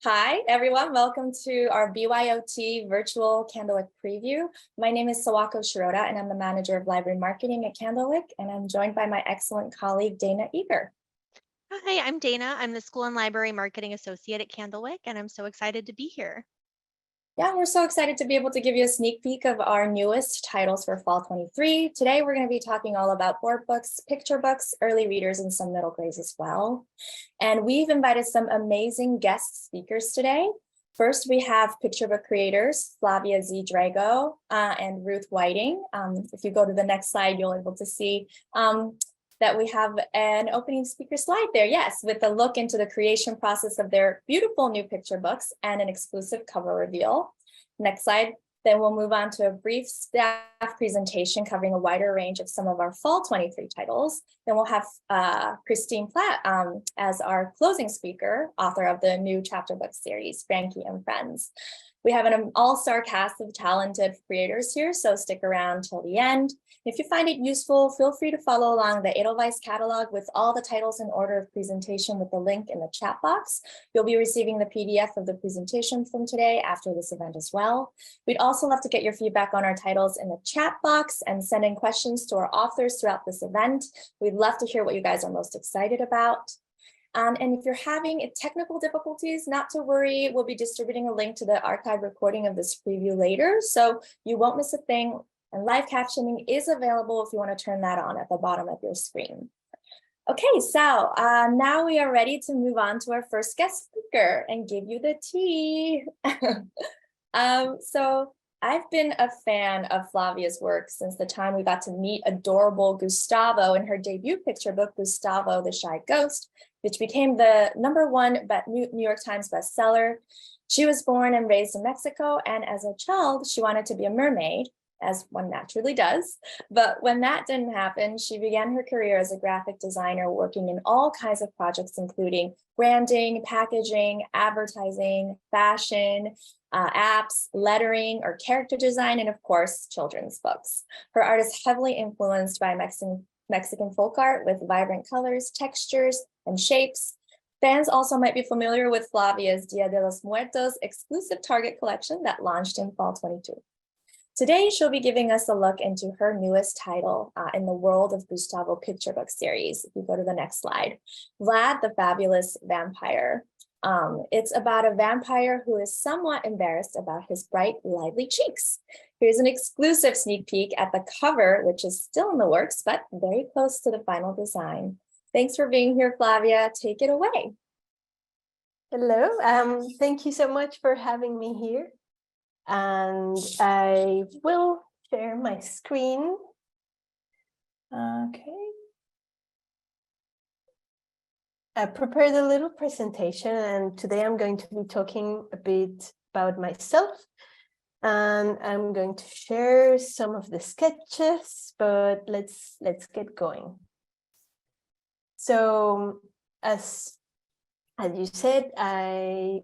Hi, everyone. Welcome to our BYO-Tea virtual Candlewick preview. My name is Sawako Shirota, and I'm the manager of library marketing at Candlewick, and I'm joined by my excellent colleague, Dana Eager. Hi, I'm Dana. I'm the School and Library Marketing Associate at Candlewick, and I'm so excited to be here. Yeah, we're so excited to be able to give you a sneak peek of our newest titles for Fall 23. Today, we're going to be talking all about board books, picture books, early readers, and some middle grades as well. And we've invited some amazing guest speakers today. First, we have picture book creators, Flavia Z. Drago and Ruth Whiting. If you go to the next slide, you'll be able to see that we have an opening speaker slide there, yes, with a look into the creation process of their beautiful new picture books and an exclusive cover reveal. Next slide. Then we'll move on to a brief staff presentation covering a wider range of some of our Fall 23 titles. Then we'll have Christine Platt as our closing speaker, author of the new chapter book series, Frankie and Friends. We have an all-star cast of talented creators here, so stick around till the end. If you find it useful, feel free to follow along the Edelweiss catalog with all the titles in order of presentation with the link in the chat box. You'll be receiving the PDF of the presentation from today after this event as well. We'd also love to get your feedback on our titles in the chat box and send in questions to our authors throughout this event. We'd love to hear what you guys are most excited about. And if you're having technical difficulties, not to worry, we'll be distributing a link to the archive recording of this preview later, so you won't miss a thing. And live captioning is available if you want to turn that on at the bottom of your screen. Okay, so now we are ready to move on to our first guest speaker and give you the tea. So I've been a fan of Flavia's work since the time we got to meet adorable Gustavo in her debut picture book, Gustavo the Shy Ghost, which became the #1 New York Times bestseller. She was born and raised in Mexico, and as a child, she wanted to be a mermaid, as one naturally does. But when that didn't happen, she began her career as a graphic designer, working in all kinds of projects, including branding, packaging, advertising, fashion, apps, lettering, or character design, and of course, children's books. Her art is heavily influenced by Mexican folk art with vibrant colors, textures, and shapes. Fans also might be familiar with Flavia's Dia de los Muertos exclusive Target collection that launched in Fall 22. Today, she'll be giving us a look into her newest title in the world of Gustavo picture book series. If you go to the next slide, Vlad the Fabulous Vampire. It's about a vampire who is somewhat embarrassed about his bright, lively cheeks. Here's an exclusive sneak peek at the cover, which is still in the works, but very close to the final design. Thanks for being here, Flavia. Take it away. Hello, thank you so much for having me here. And I will share my screen. Okay. I prepared a little presentation, and today I'm going to be talking a bit about myself. And I'm going to share some of the sketches, but let's get going. So, as you said, I'm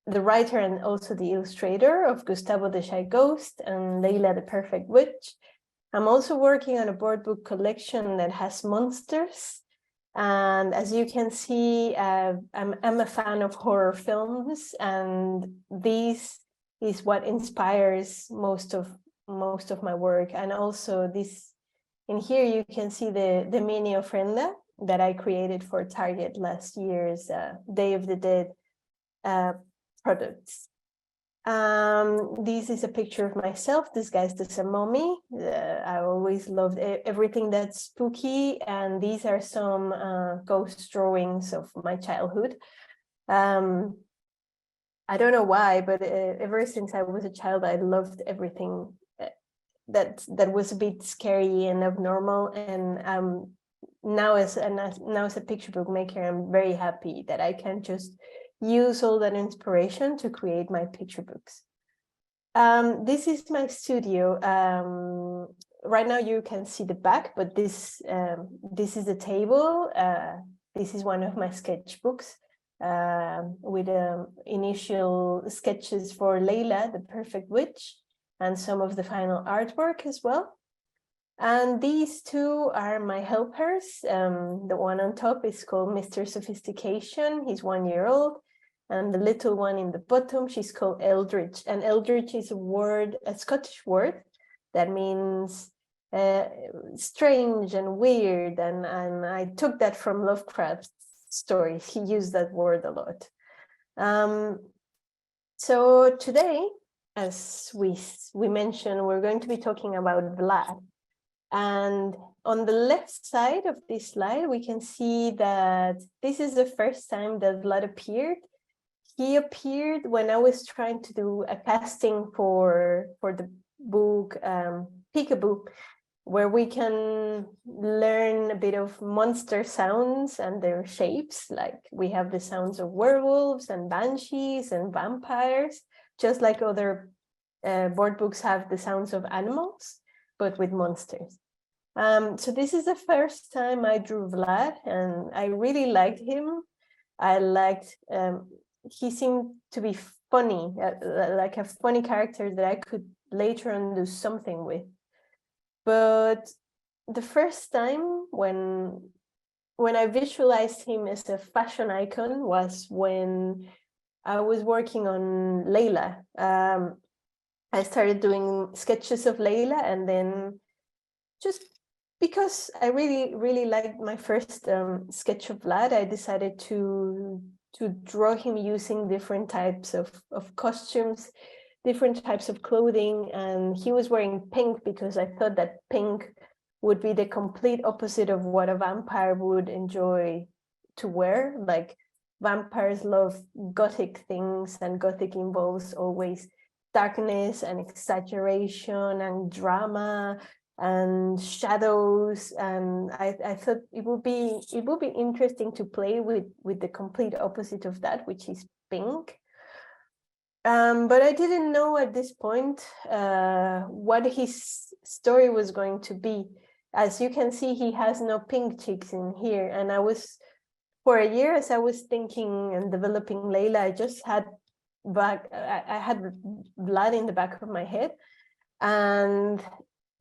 the writer and also the illustrator of Gustavo the Shy Ghost and Leila the Perfect Witch. I'm also working on a board book collection that has monsters. And as you can see, I'm a fan of horror films, and this is what inspires most of my work. And also this, in here you can see the mini ofrenda that I created for Target last year's Day of the Dead products. This is a picture of myself disguised as a mummy. I always loved everything that's spooky, and these are some ghost drawings of my childhood. I don't know why, but ever since I was a child, I loved everything that was a bit scary and abnormal. And now as a picture book maker, I'm very happy that I can just use all that inspiration to create my picture books. This is my studio. Right now you can see the back, but this is the table. This is one of my sketchbooks with initial sketches for Leila, the Perfect Witch, and some of the final artwork as well. And these two are my helpers. The one on top is called Mr. Sophistication. He's 1 year old. And the little one in the bottom, she's called Eldritch. And Eldritch is a Scottish word that means strange and weird. And I took that from Lovecraft's stories. He used that word a lot. So today, as we mentioned, we're going to be talking about Vlad. And on the left side of this slide, we can see that this is the first time that Vlad appeared. He appeared when I was trying to do a casting for the book Peekaboo, where we can learn a bit of monster sounds and their shapes. Like we have the sounds of werewolves and banshees and vampires, just like other board books have the sounds of animals, but with monsters. So this is the first time I drew Vlad, and I really liked him. I liked, he seemed to be funny, like a funny character that I could later on do something with. But the first time when I visualized him as a fashion icon was when I was working on Layla. I started doing sketches of Layla, and then just because I really liked my first sketch of Vlad, I decided to draw him using different types of costumes, different types of clothing. And he was wearing pink because I thought that pink would be the complete opposite of what a vampire would enjoy to wear. Like vampires love gothic things, and gothic involves always darkness and exaggeration and drama and shadows, and I thought it would be interesting to play with the complete opposite of that, which is pink. But I didn't know at this point what his story was going to be. As you can see, he has no pink cheeks in here, and I was, for a year, as I was thinking and developing Layla, I just had I had blood in the back of my head. And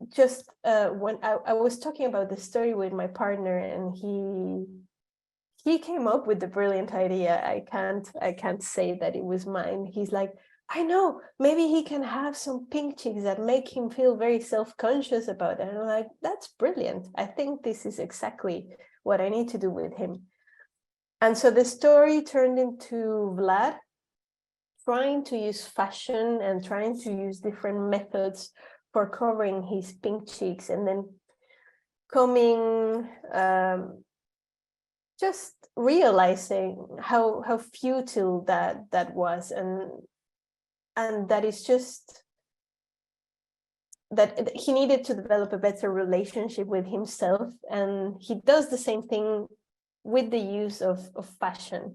just when I was talking about the story with my partner, and he came up with the brilliant idea. I can't say that it was mine. He's like, I know, maybe he can have some pink cheeks that make him feel very self-conscious about it. And I'm like, that's brilliant. I think this is exactly what I need to do with him. And so the story turned into Vlad trying to use fashion and trying to use different methods for covering his pink cheeks, and then coming, just realizing how futile that was, and that is just that he needed to develop a better relationship with himself, and he does the same thing with the use of fashion.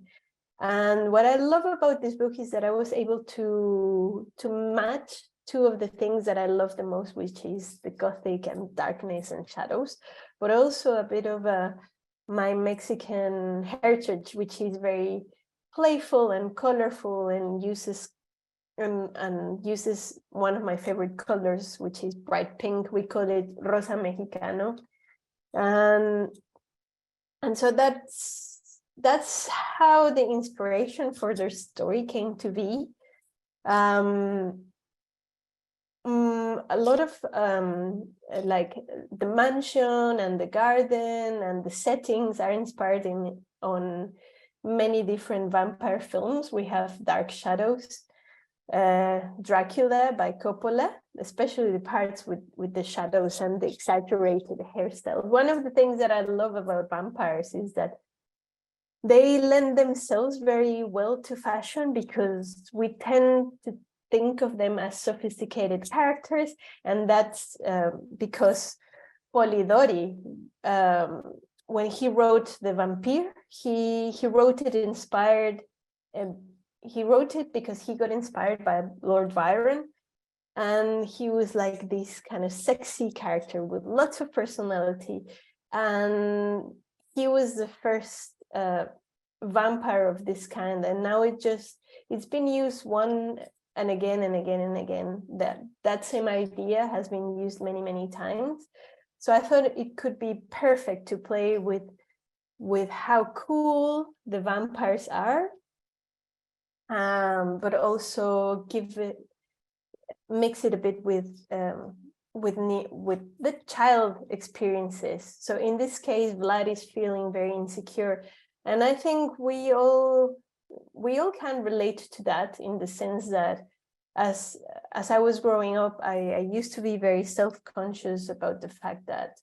And what I love about this book is that I was able to match two of the things that I love the most, which is the gothic and darkness and shadows, but also a bit of my Mexican heritage, which is very playful and colorful, and uses one of my favorite colors, which is bright pink. We call it rosa mexicano, and so that's how the inspiration for their story came to be. A lot of like the mansion and the garden and the settings are inspired on many different vampire films. We have Dark Shadows, Dracula by Coppola, especially the parts with the shadows and the exaggerated hairstyle. One of the things that I love about vampires is that they lend themselves very well to fashion, because we tend to think of them as sophisticated characters, and that's because Polidori, when he wrote The Vampire, he wrote it inspired, he wrote it because he got inspired by Lord Byron, and he was like this kind of sexy character with lots of personality, and he was the first vampire of this kind, and now it's been used one and again and again and again. That same idea has been used many times. So I thought it could be perfect to play with how cool the vampires are, but also mix it a bit with the child experiences. So in this case, Vlad is feeling very insecure, and I think we all can relate to that, in the sense that as I was growing up, I used to be very self-conscious about the fact that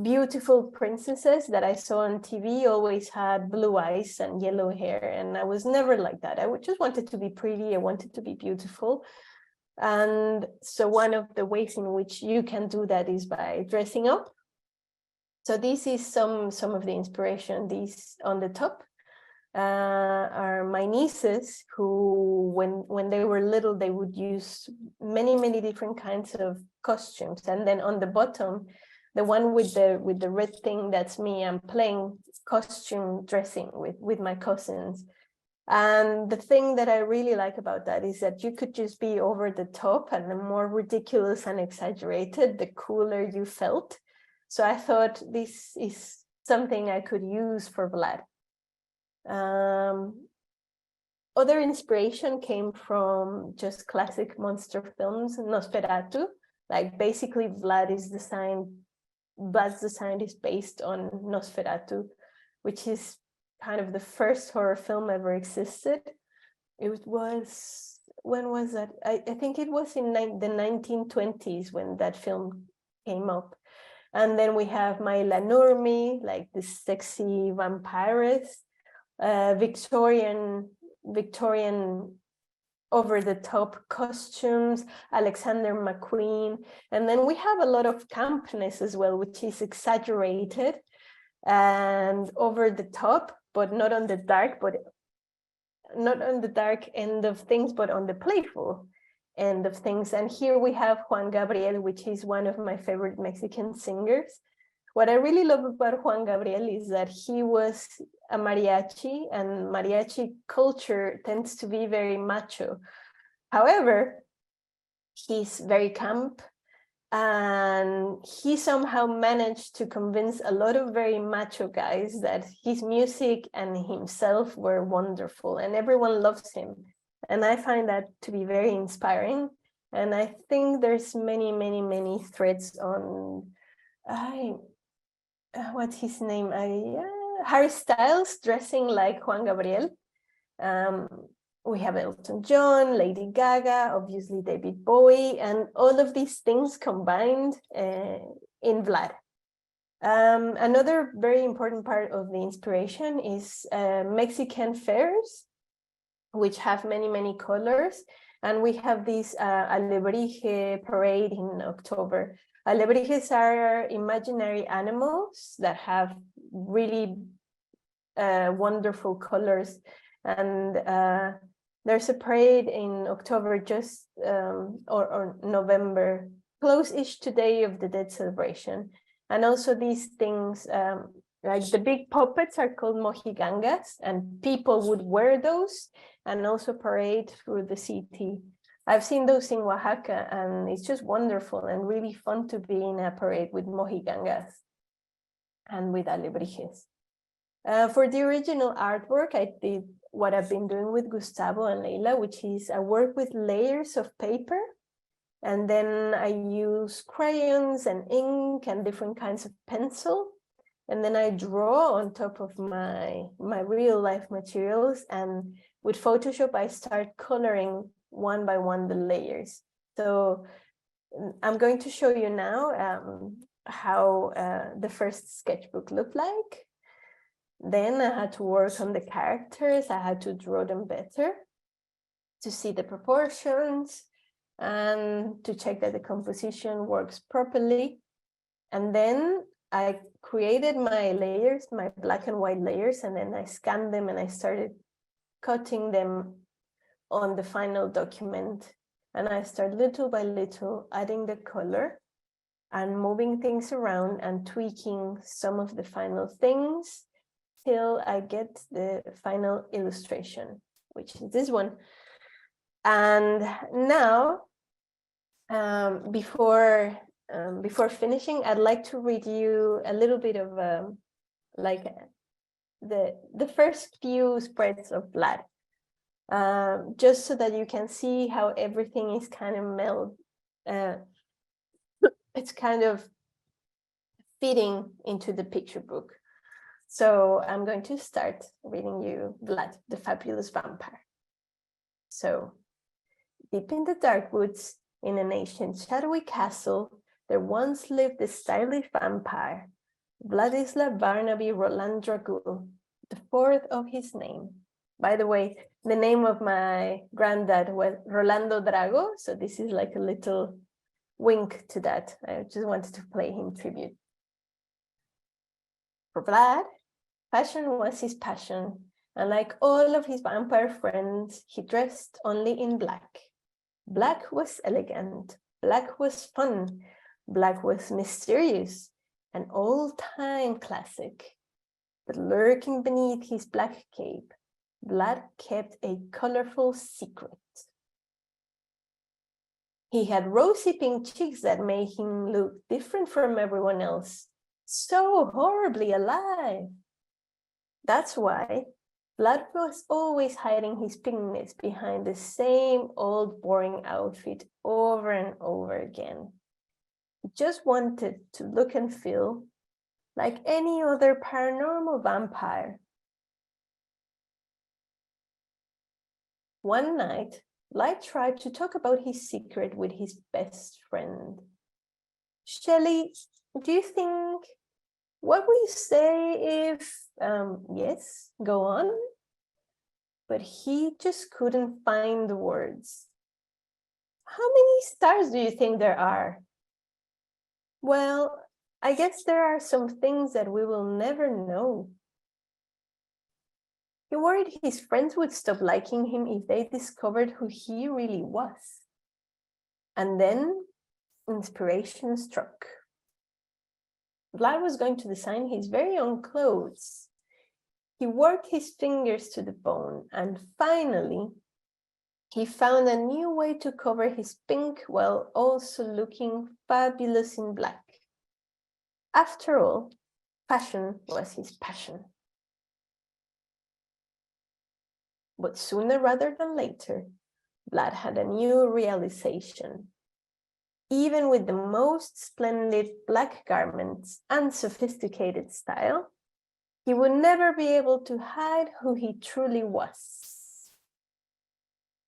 beautiful princesses that I saw on TV always had blue eyes and yellow hair, and I was never like that. I just wanted to be pretty, I wanted to be beautiful. And so one of the ways in which you can do that is by dressing up. So this is some of the inspiration. These on the top are my nieces, who when they were little, they would use many different kinds of costumes. And then on the bottom, the one with the red thing, that's me. I'm playing costume dressing with my cousins. And the thing that I really like about that is that you could just be over the top, and the more ridiculous and exaggerated, the cooler you felt. So I thought this is something I could use for Vlad. Other inspiration came from just classic monster films, Nosferatu. Like basically Vlad's design is based on Nosferatu, which is kind of the first horror film ever existed. It was, when was that? I think it was in the 1920s when that film came up. And then we have Maila Nurmi, like this sexy vampiress, Victorian over-the-top costumes, Alexander McQueen. And then we have a lot of campness as well, which is exaggerated and over the top, but not on the dark end of things, but on the playful end of things. And here we have Juan Gabriel, which is one of my favorite Mexican singers. What I really love about Juan Gabriel is that he was a mariachi, and mariachi culture tends to be very macho. However, he's very camp, and he somehow managed to convince a lot of very macho guys that his music and himself were wonderful, and everyone loves him. And I find that to be very inspiring. And I think there's many threads on what's his name? Harry Styles dressing like Juan Gabriel. We have Elton John, Lady Gaga, obviously David Bowie, and all of these things combined in Vlad. Another very important part of the inspiration is Mexican fairs, which have many colors. And we have this Alebrije parade in October. Alebrijes are imaginary animals that have really wonderful colors. And there's a parade in October, just or November, close-ish to Day of the Dead celebration. And also these things, like the big puppets are called mojigangas, and people would wear those and also parade through the city. I've seen those in Oaxaca, and it's just wonderful and really fun to be in a parade with mojigangas and with alebrijes. For the original artwork, I did what I've been doing with Gustavo and Leila, which is I work with layers of paper, and then I use crayons and ink and different kinds of pencil, and then I draw on top of my real life materials, and with Photoshop I start coloring one by one the layers. So I'm going to show you now how the first sketchbook looked like. Then I had to work on the characters. I had to draw them better to see the proportions and to check that the composition works properly. And then I created my layers, my black and white layers, and then I scanned them and I started cutting them on the final document. And I start little by little adding the color and moving things around and tweaking some of the final things till I get the final illustration, which is this one. And now, before finishing, I'd like to read you a little bit of like the first few spreads of Vlad. just so that you can see how everything is kind of it's kind of fitting into the picture book. So I'm going to start reading you Vlad, the Fabulous Vampire. So, deep in the dark woods, in an ancient shadowy castle, there once lived a stylish vampire, Vladislav Barnaby Roland Dragul, the fourth of his name. By the way, the name of my granddad was Rolando Drago, so this is like a little wink to that. I just wanted to play him tribute. For Vlad, fashion was his passion, and like all of his vampire friends, he dressed only in black. Black was elegant, black was fun, black was mysterious, an old-time classic. But lurking beneath his black cape, Vlad kept a colorful secret. He had rosy pink cheeks that made him look different from everyone else, so horribly alive. That's why Vlad was always hiding his pinkness behind the same old boring outfit over and over again. He just wanted to look and feel like any other paranormal vampire. One night, Vlad tried to talk about his secret with his best friend. Shelley, do you think, what would you say if, yes, go on? But he just couldn't find the words. How many stars do you think there are? Well, I guess there are some things that we will never know. He worried his friends would stop liking him if they discovered who he really was. And then inspiration struck. Vlad was going to design his very own clothes. He worked his fingers to the bone, and finally, he found a new way to cover his pink while also looking fabulous in black. After all, fashion was his passion. But sooner rather than later, Vlad had a new realization. Even with the most splendid black garments and sophisticated style, he would never be able to hide who he truly was.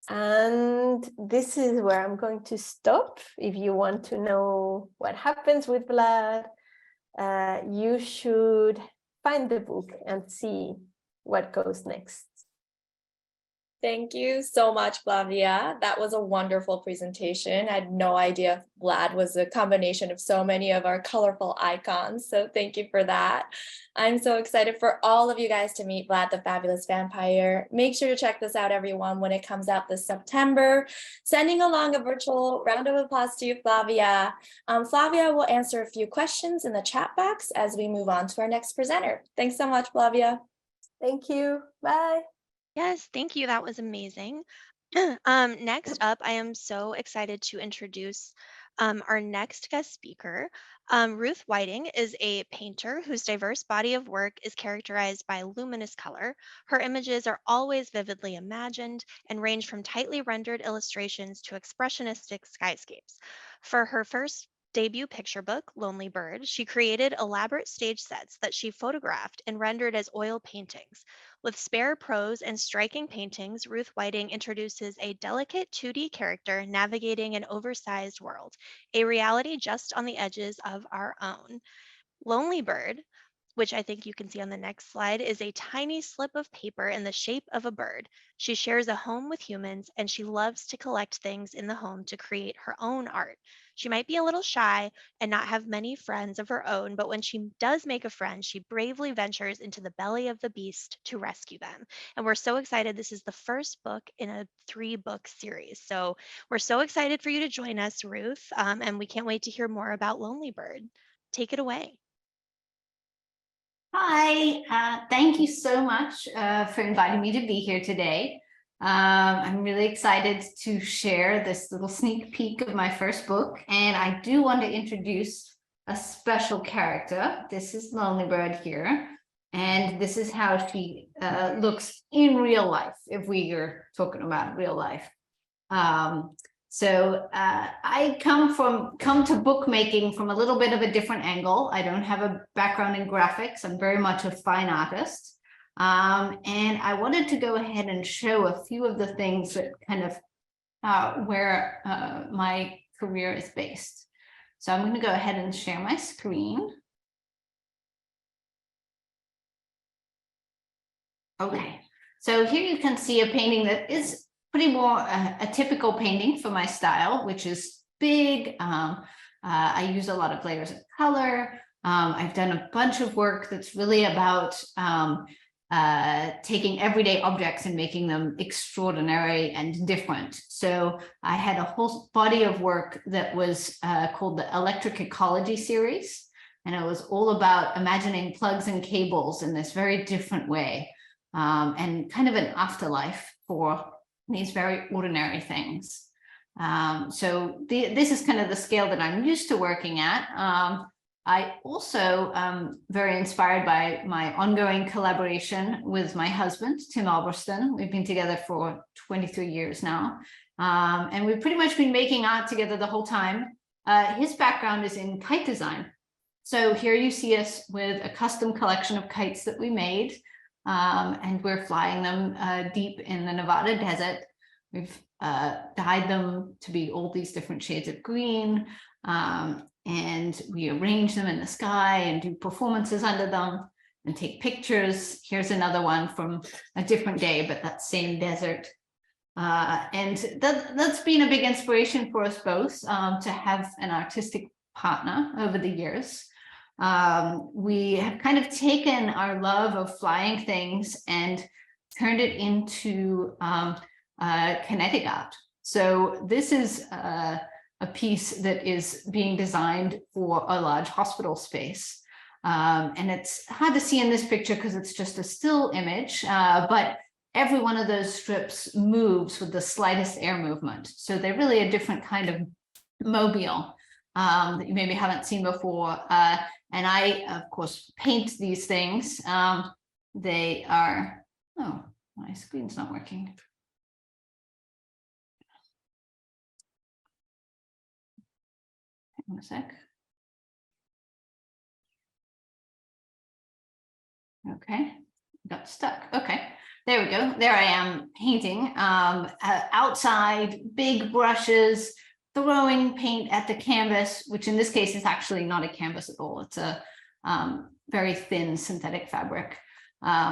And this is where I'm going to stop. If you want to know what happens with Vlad, you should find the book and see what goes next. Thank you so much, Flavia. That was a wonderful presentation. I had no idea Vlad was a combination of so many of our colorful icons. So thank you for that. I'm so excited for all of you guys to meet Vlad the Fabulous Vampire. Make sure to check this out, everyone, when it comes out this September. Sending along a virtual round of applause to you, Flavia. Flavia will answer a few questions in the chat box as we move on to our next presenter. Thanks so much, Flavia. Thank you. Bye. Yes, thank you. That was amazing. Next up, I am so excited to introduce our next guest speaker. Ruth Whiting is a painter whose diverse body of work is characterized by luminous color. Her images are always vividly imagined and range from tightly rendered illustrations to expressionistic skyscapes. For her first debut picture book, Lonely Bird, she created elaborate stage sets that she photographed and rendered as oil paintings. With spare prose and striking paintings, Ruth Whiting introduces a delicate 2D character navigating an oversized world, a reality just on the edges of our own. Lonely Bird, which I think you can see on the next slide, is a tiny slip of paper in the shape of a bird. She shares a home with humans, and she loves to collect things in the home to create her own art. She might be a little shy and not have many friends of her own, but when she does make a friend, she bravely ventures into the belly of the beast to rescue them. And we're so excited. This is the first book in a 3-book series. So we're so excited for you to join us, Ruth, and we can't wait to hear more about Lonely Bird. Take it away. Hi, thank you so much for inviting me to be here today. I'm really excited to share this little sneak peek of my first book, and I do want to introduce a special character. This is Lonely Bird here, And this is how she looks in real life, if we are talking about real life. I come to bookmaking from a little bit of a different angle. I don't have a background in graphics. I'm very much a fine artist. And I wanted to go ahead and show a few of the things that kind of where my career is based. So I'm going to go ahead and share my screen. Okay, so here you can see a painting that is pretty more a typical painting for my style, which is big. I use a lot of layers of color. I've done a bunch of work that's really about taking everyday objects and making them extraordinary and different. So I had a whole body of work that was called the Electric Ecology series. And it was all about imagining plugs and cables in this very different way. And kind of an afterlife for these very ordinary things. This is kind of the scale that I'm used to working at. I also am very inspired by my ongoing collaboration with my husband, Tim Alberston. We've been together for 23 years now. And we've pretty much been making art together the whole time. His background is in kite design. So here you see us with a custom collection of kites that we made. And we're flying them deep in the Nevada desert. We've dyed them to be all these different shades of green, and we arrange them in the sky and do performances under them and take pictures. Here's another one from a different day, but that same desert. And that's been a big inspiration for us both, to have an artistic partner over the years. We have kind of taken our love of flying things and turned it into kinetic art. So this is a piece that is being designed for a large hospital space. And it's hard to see in this picture because it's just a still image, but every one of those strips moves with the slightest air movement. So they're really a different kind of mobile that you maybe haven't seen before. And I, of course, paint these things. They are, oh, my screen's not working. Hang on a sec. Okay, got stuck. Okay, there we go. There I am painting outside, big brushes, throwing paint at the canvas, which in this case is actually not a canvas at all. It's a very thin synthetic fabric.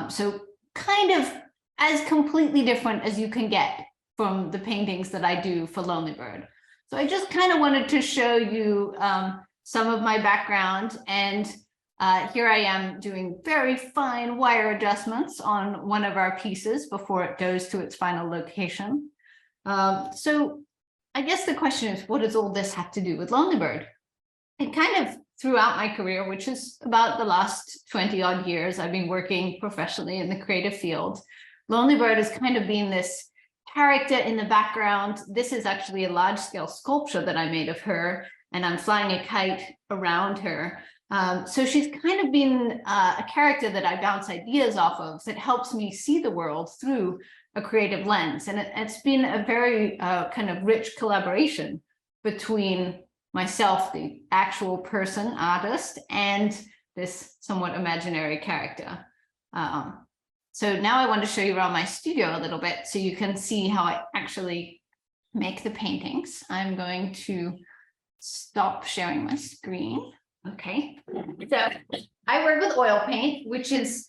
So kind of as completely different as you can get from the paintings that I do for Lonely Bird. So I just kind of wanted to show you some of my background, and here I am doing very fine wire adjustments on one of our pieces before it goes to its final location. So I guess the question is, what does all this have to do with Lonely Bird? And kind of throughout my career, which is about the last 20 odd years, I've been working professionally in the creative field. Lonely Bird has kind of been this character in the background. This is actually a large scale sculpture that I made of her, and I'm flying a kite around her. So she's kind of been a character that I bounce ideas off of that helps me see the world through a creative lens. And it's been a very kind of rich collaboration between myself, the actual person, artist, and this somewhat imaginary character. So now I want to show you around my studio a little bit so you can see how I actually make the paintings. I'm going to stop sharing my screen. Okay, so I work with oil paint, which is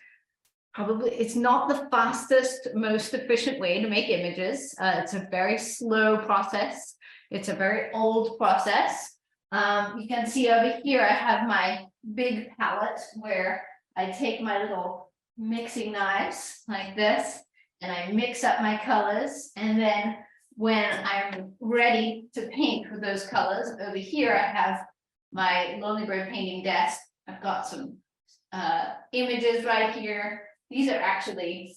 probably, it's not the fastest, most efficient way to make images. It's a very slow process. It's a very old process. You can see over here, I have my big palette where I take my little mixing knives like this, and I mix up my colors. And then when I'm ready to paint with those colors, over here, I have my Lonely Bird painting desk. I've got some images right here. These are actually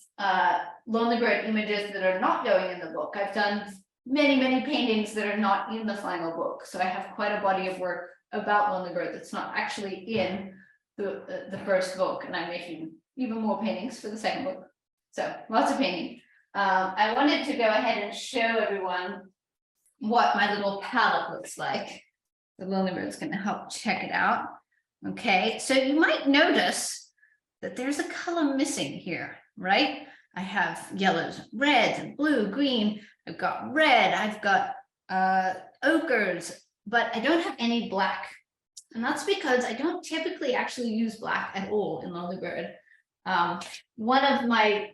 Lonely Bird images that are not going in the book. I've done many, many paintings that are not in the final book. So I have quite a body of work about Lonely Bird that's not actually in the first book. And I'm making, even more paintings for the second book. So lots of painting. I wanted to go ahead and show everyone what my little palette looks like. The Lonely Bird's going to help check it out. Okay, so you might notice that there's a color missing here, right? I have yellows, reds, and blue, green. I've got red, I've got ochres, but I don't have any black. And that's because I don't typically actually use black at all in Lonely Bird. One of my,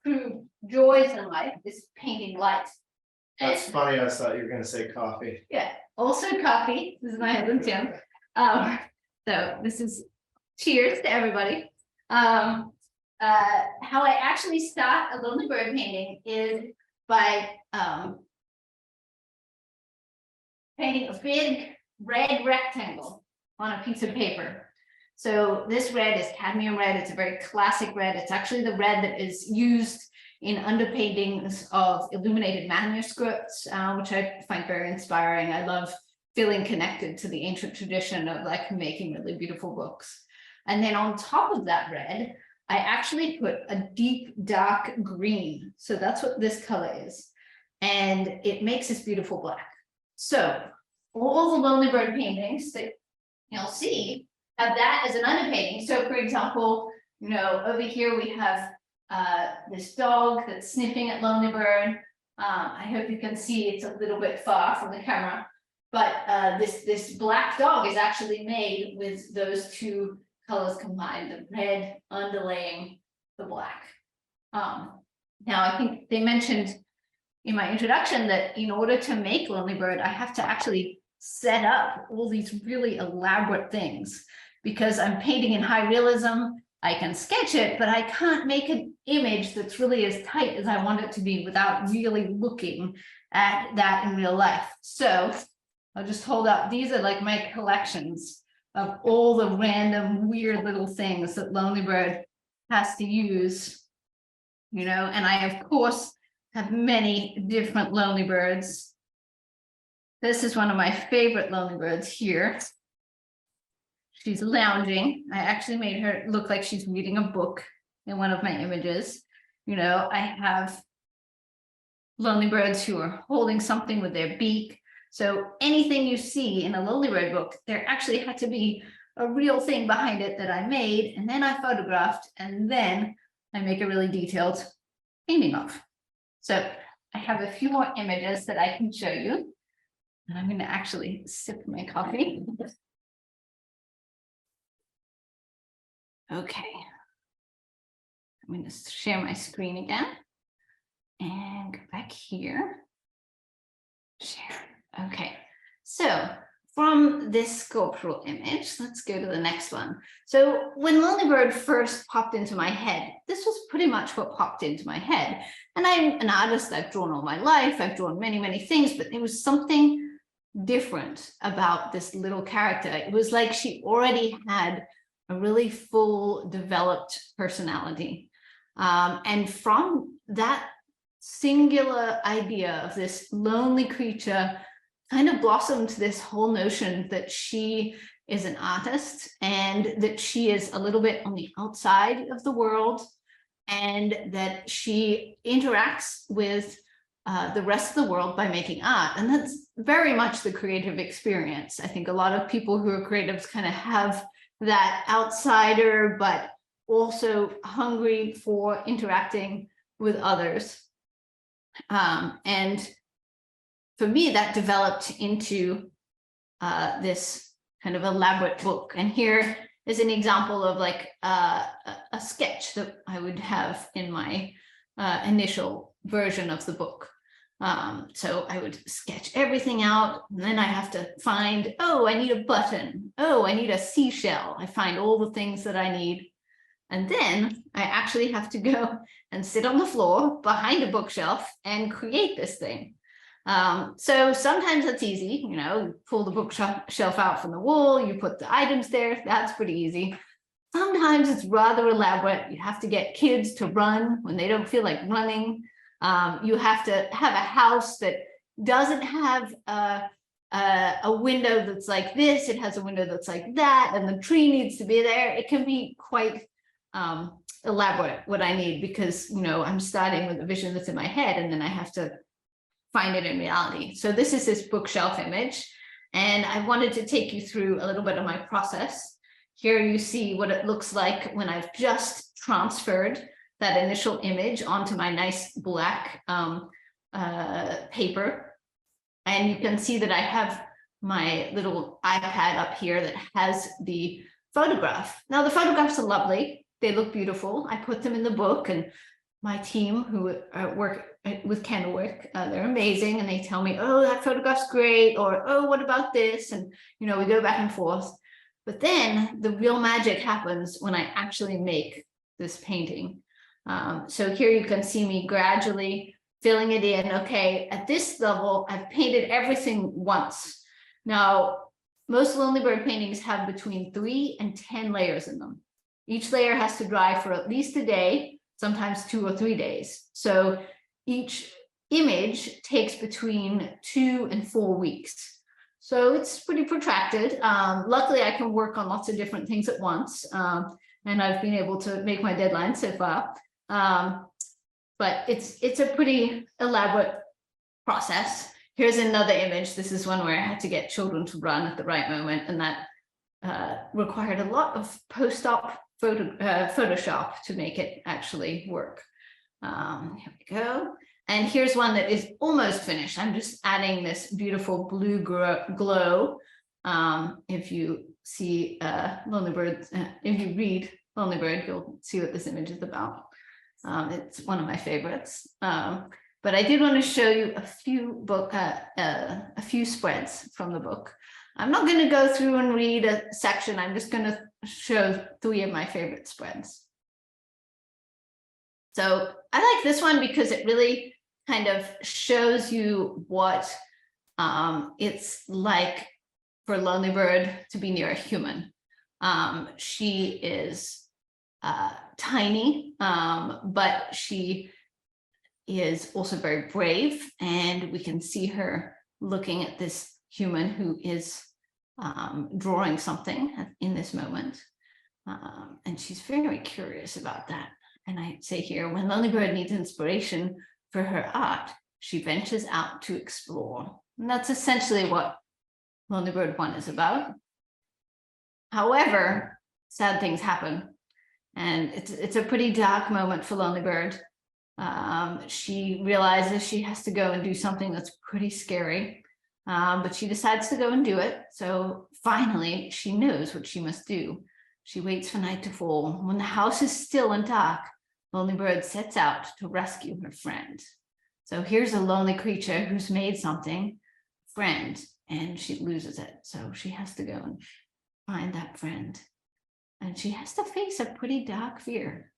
true joys in life is painting light. That's funny. I thought you were going to say coffee. Yeah, also coffee. This is my husband, Tim. So this is cheers to everybody. How I actually start a Lonely Bird painting is by painting a big red rectangle on a piece of paper. So this red is cadmium red. It's a very classic red. It's actually the red that is used in underpaintings of illuminated manuscripts, which I find very inspiring. I love feeling connected to the ancient tradition of like making really beautiful books. And then on top of that red, I actually put a deep dark green. So that's what this color is. And it makes this beautiful black. So all the Lonely Bird paintings that you'll see have that as an underpainting. So for example, over here we have this dog that's sniffing at Lonely Bird. I hope you can see it's a little bit far from the camera, but this black dog is actually made with those two colors combined, the red underlaying the black. Now I think they mentioned in my introduction that in order to make Lonely Bird, I have to actually set up all these really elaborate things because I'm painting in high realism. I can sketch it, but I can't make an image that's really as tight as I want it to be without really looking at that in real life. So I'll just hold up. These are like my collections of all the random weird little things that Lonely Bird has to use, and I of course have many different Lonely Birds. This is one of my favorite Lonely Birds here. She's lounging. I actually made her look like she's reading a book in one of my images. I have Lonely Birds who are holding something with their beak. So anything you see in a Lonely Bird book, there actually had to be a real thing behind it that I made, and then I photographed, and then I make a really detailed painting of. So I have a few more images that I can show you. And I'm going to actually sip my coffee. Okay. I'm going to share my screen again and go back here. Share. Okay. So from this sculptural image, let's go to the next one. So when Lonely Bird first popped into my head, this was pretty much what popped into my head. And I'm an artist. I've drawn all my life. I've drawn many, many things, but there was something different about this little character. It was like she already had a really full developed personality. And from that singular idea of this lonely creature kind of blossomed this whole notion that she is an artist and that she is a little bit on the outside of the world and that she interacts with the rest of the world by making art. And that's very much the creative experience. I think a lot of people who are creatives kind of have that outsider, but also hungry for interacting with others. And for me, that developed into this kind of elaborate book. And here is an example of like a sketch that I would have in my initial version of the book. So I would sketch everything out, and then I have to find, oh, I need a button. Oh, I need a seashell. I find all the things that I need. And then I actually have to go and sit on the floor behind a bookshelf and create this thing. So sometimes it's easy, pull the bookshelf out from the wall, you put the items there, that's pretty easy. Sometimes it's rather elaborate. You have to get kids to run when they don't feel like running. You have to have a house that doesn't have a window that's like this. It has a window that's like that, and the tree needs to be there. It can be quite elaborate what I need, because, you know, I'm starting with a vision that's in my head and then I have to find it in reality. So this is this bookshelf image, and I wanted to take you through a little bit of my process. Here you see what it looks like when I've just transferred that initial image onto my nice black paper. And you can see that I have my little iPad up here that has the photograph. Now the photographs are lovely. They look beautiful. I put them in the book, and my team who work with Candlewick, they're amazing. And they tell me, oh, that photograph's great. Or, oh, what about this? And, you know, we go back and forth. But then the real magic happens when I actually make this painting. So here you can see me gradually filling it in. Okay, at this level, I've painted everything once. Now, most Lonely Bird paintings have between 3 and 10 layers in them. Each layer has to dry for at least a day, sometimes 2 or 3 days. So each image takes between 2 and 4 weeks. So it's pretty protracted. Luckily, I can work on lots of different things at once. And I've been able to make my deadline so far. But it's a pretty elaborate process. Here's another image. This is one where I had to get children to run at the right moment, and that required a lot of post-op Photoshop to make it actually work. Here we go. And here's one that is almost finished. I'm just adding this beautiful blue glow. If you see Lonely Bird, if you read Lonely Bird, you'll see what this image is about. It's one of my favorites. But I did want to show you a few spreads from the book. I'm not going to go through and read a section. I'm just going to show 3 of my favorite spreads. So I like this one because it really kind of shows you what it's like for Lonely Bird to be near a human. She is tiny, but she is also very brave, and we can see her looking at this human who is drawing something in this moment, and she's very curious about that. And I say here, when Lonely Bird needs inspiration for her art, she ventures out to explore. And that's essentially what Lonely Bird 1 is about. However, sad things happen, and it's a pretty dark moment for Lonely Bird. She realizes she has to go and do something that's pretty scary, but she decides to go and do it. So finally, she knows what she must do. She waits for night to fall. When the house is still and dark, Lonely Bird sets out to rescue her friend. So here's a lonely creature who's made something, friend, and she loses it. So she has to go and find that friend. And she has to face a pretty dark fear,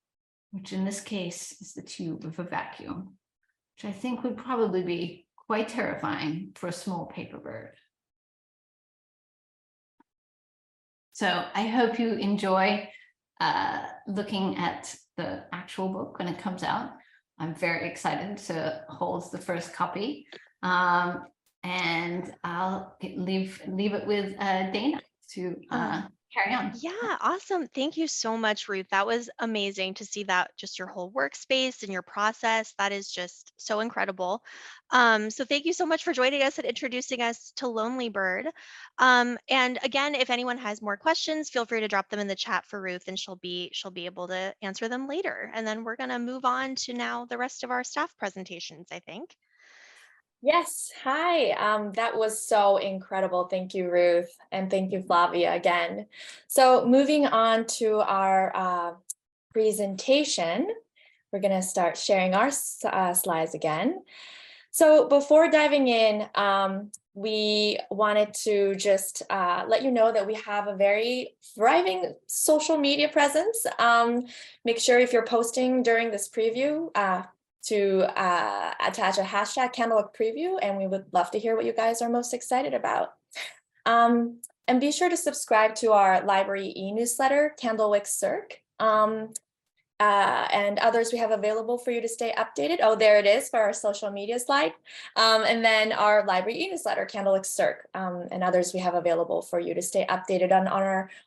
which in this case is the tube of a vacuum, which I think would probably be quite terrifying for a small paper bird. So I hope you enjoy looking at the actual book when it comes out. I'm very excited to hold the first copy, and I'll leave it with Dana to carry on. Yeah, awesome. Thank you so much, Ruth. That was amazing to see that, just your whole workspace and your process. That is just so incredible. So thank you so much for joining us and introducing us to Lonely Bird. And again, if anyone has more questions, feel free to drop them in the chat for Ruth, and she'll be able to answer them later. And then we're going to move on to now the rest of our staff presentations, I think. Yes, hi. That was so incredible. Thank you, Ruth, and thank you, Flavia, again. So moving on to our presentation, we're going to start sharing our slides again. So before diving in, we wanted to just let you know that we have a very thriving social media presence. Make sure if you're posting during this preview, to attach a hashtag Candlewick preview, and we would love to hear what you guys are most excited about. And be sure to subscribe to our library e-newsletter, Candlewick Circ. And others we have available for you to stay updated. Oh, there it is for our social media slide. And then our library e-newsletter, Candlewick Circ, and others we have available for you to stay updated on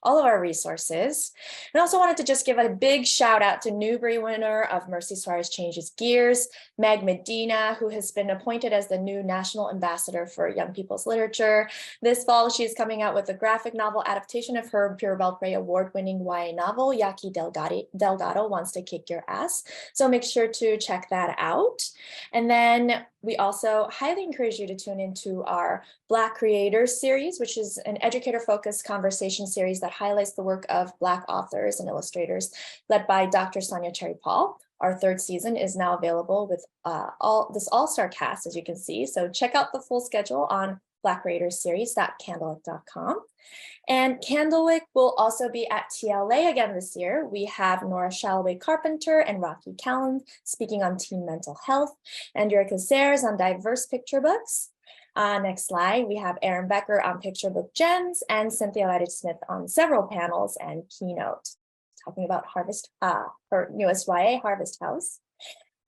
all of our resources. And I also wanted to just give a big shout out to Newbery winner of Mercy Suarez Changes Gears, Meg Medina, who has been appointed as the new National Ambassador for Young People's Literature. This fall, she is coming out with a graphic novel adaptation of her Pure Belpré award-winning YA novel, Yaki Delgado Wants to Kick Your Ass. So make sure to check that out. And then we also highly encourage you to tune into our Black Creators series, which is an educator-focused conversation series that highlights the work of Black authors and illustrators, led by Dr. Sonia Cherry Paul. Our third season is now available with this all-star cast, as you can see. So check out the full schedule on blackradersseries.candlewick.com. And Candlewick will also be at TLA again this year. We have Nora Shalloway Carpenter and Rocky Callan speaking on teen mental health, and Andrea Caceres on diverse picture books. Next slide, we have Erin Becker on picture book gems and Cynthia Ledage-Smith on several panels and keynote, talking about her newest YA, Harvest House.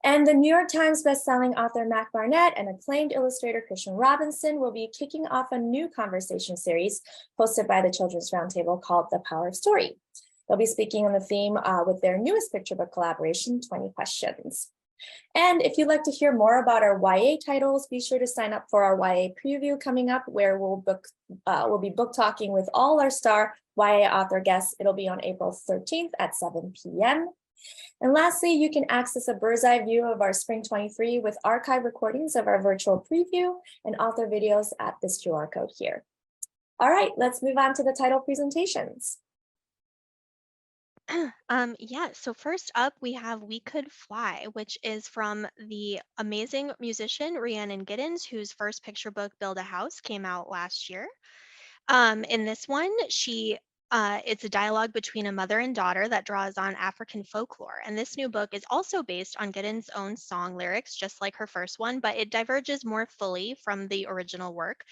And the New York Times bestselling author Mac Barnett and acclaimed illustrator Christian Robinson will be kicking off a new conversation series hosted by the Children's Roundtable called The Power of Story. They'll be speaking on the theme with their newest picture book collaboration, 20 Questions. And if you'd like to hear more about our YA titles, be sure to sign up for our YA preview coming up, where we'll be book talking with all our star YA author guests. It'll be on April 13th at 7 p.m. And lastly, you can access a bird's eye view of our Spring 23 with archive recordings of our virtual preview and author videos at this QR code here. All right, let's move on to the title presentations. Yeah, so first up we have We Could Fly, which is from the amazing musician Rhiannon Giddens, whose first picture book, Build a House, came out last year. In this one, it's a dialogue between a mother and daughter that draws on African folklore. And this new book is also based on Giddens' own song lyrics, just like her first one, but it diverges more fully from the original work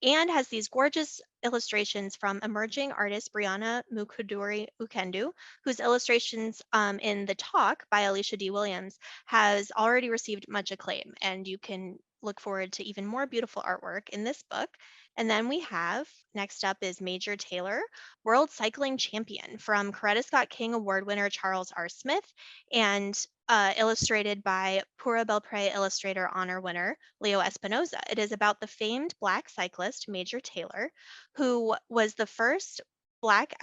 and has these gorgeous illustrations from emerging artist Brianna Mukuduri Ukendu, whose illustrations in The Talk by Alicia D. Williams has already received much acclaim. And you can look forward to even more beautiful artwork in this book. And then we have, next up is Major Taylor, World Cycling Champion, from Coretta Scott King Award winner Charles R. Smith, and illustrated by Pura Belpré Illustrator Honor winner Leo Espinoza. It is about the famed Black cyclist Major Taylor, who was the first Black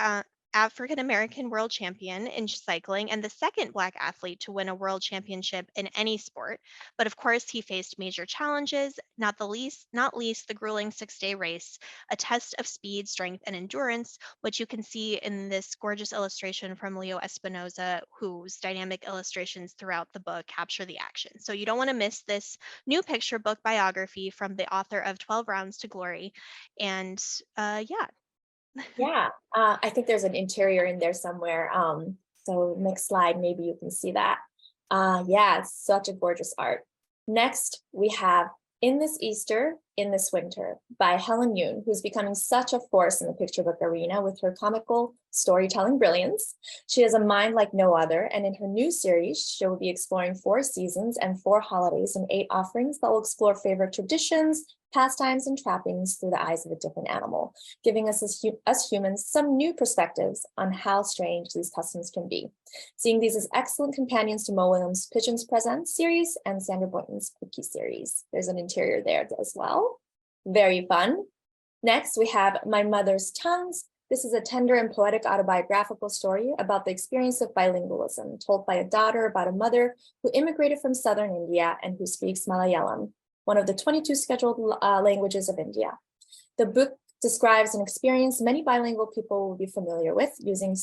African-American world champion in cycling and the second Black athlete to win a world championship in any sport. But of course, he faced major challenges, not least the grueling 6-day race, a test of speed, strength, and endurance, which you can see in this gorgeous illustration from Leo Espinoza, whose dynamic illustrations throughout the book capture the action. So you don't want to miss this new picture book biography from the author of 12 Rounds to Glory. And yeah. Yeah, I think there's an interior in there somewhere. So next slide, maybe you can see that. Yeah, it's such a gorgeous art. Next, we have In This Easter, In This Winter by Helen Yoon, who's becoming such a force in the picture book arena with her comical storytelling brilliance. She has a mind like no other, and in her new series, she will be exploring 4 seasons and 4 holidays and 8 offerings that will explore favorite traditions, pastimes, and trappings through the eyes of a different animal, giving us humans some new perspectives on how strange these customs can be. Seeing these as excellent companions to Mo Williams' Pigeons Present series and Sandra Boynton's Quickie series. There's an interior there as well. Very fun. Next, we have My Mother's Tongues. This is a tender and poetic autobiographical story about the experience of bilingualism, told by a daughter about a mother who immigrated from southern India and who speaks Malayalam, one of the 22 scheduled languages of India. The book describes an experience many bilingual people will be familiar with, using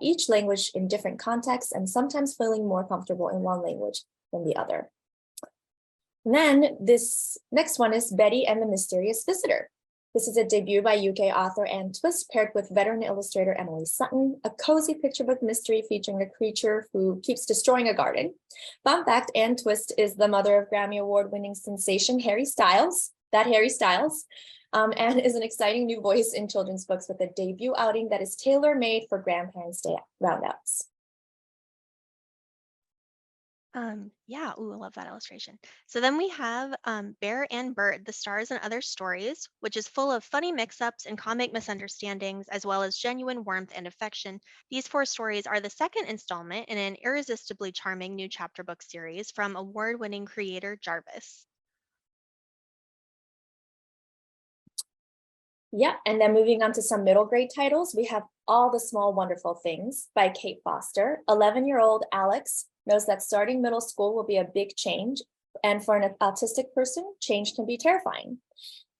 each language in different contexts and sometimes feeling more comfortable in one language than the other. And then this next one is Betty and the Mysterious Visitor. This is a debut by UK author Anne Twist, paired with veteran illustrator Emily Sutton, a cozy picture book mystery featuring a creature who keeps destroying a garden. Fun fact, Anne Twist is the mother of Grammy Award-winning sensation Harry Styles, and is an exciting new voice in children's books with a debut outing that is tailor-made for Grandparents' Day roundouts. Yeah, ooh, I love that illustration. So then we have Bear and Bird, The Stars and Other Stories, which is full of funny mix-ups and comic misunderstandings, as well as genuine warmth and affection. These four stories are the second installment in an irresistibly charming new chapter book series from award-winning creator Jarvis. Yeah, and then moving on to some middle grade titles, we have All the Small Wonderful Things by Kate Foster. 11-year-old Alex knows that starting middle school will be a big change, and for an autistic person, change can be terrifying.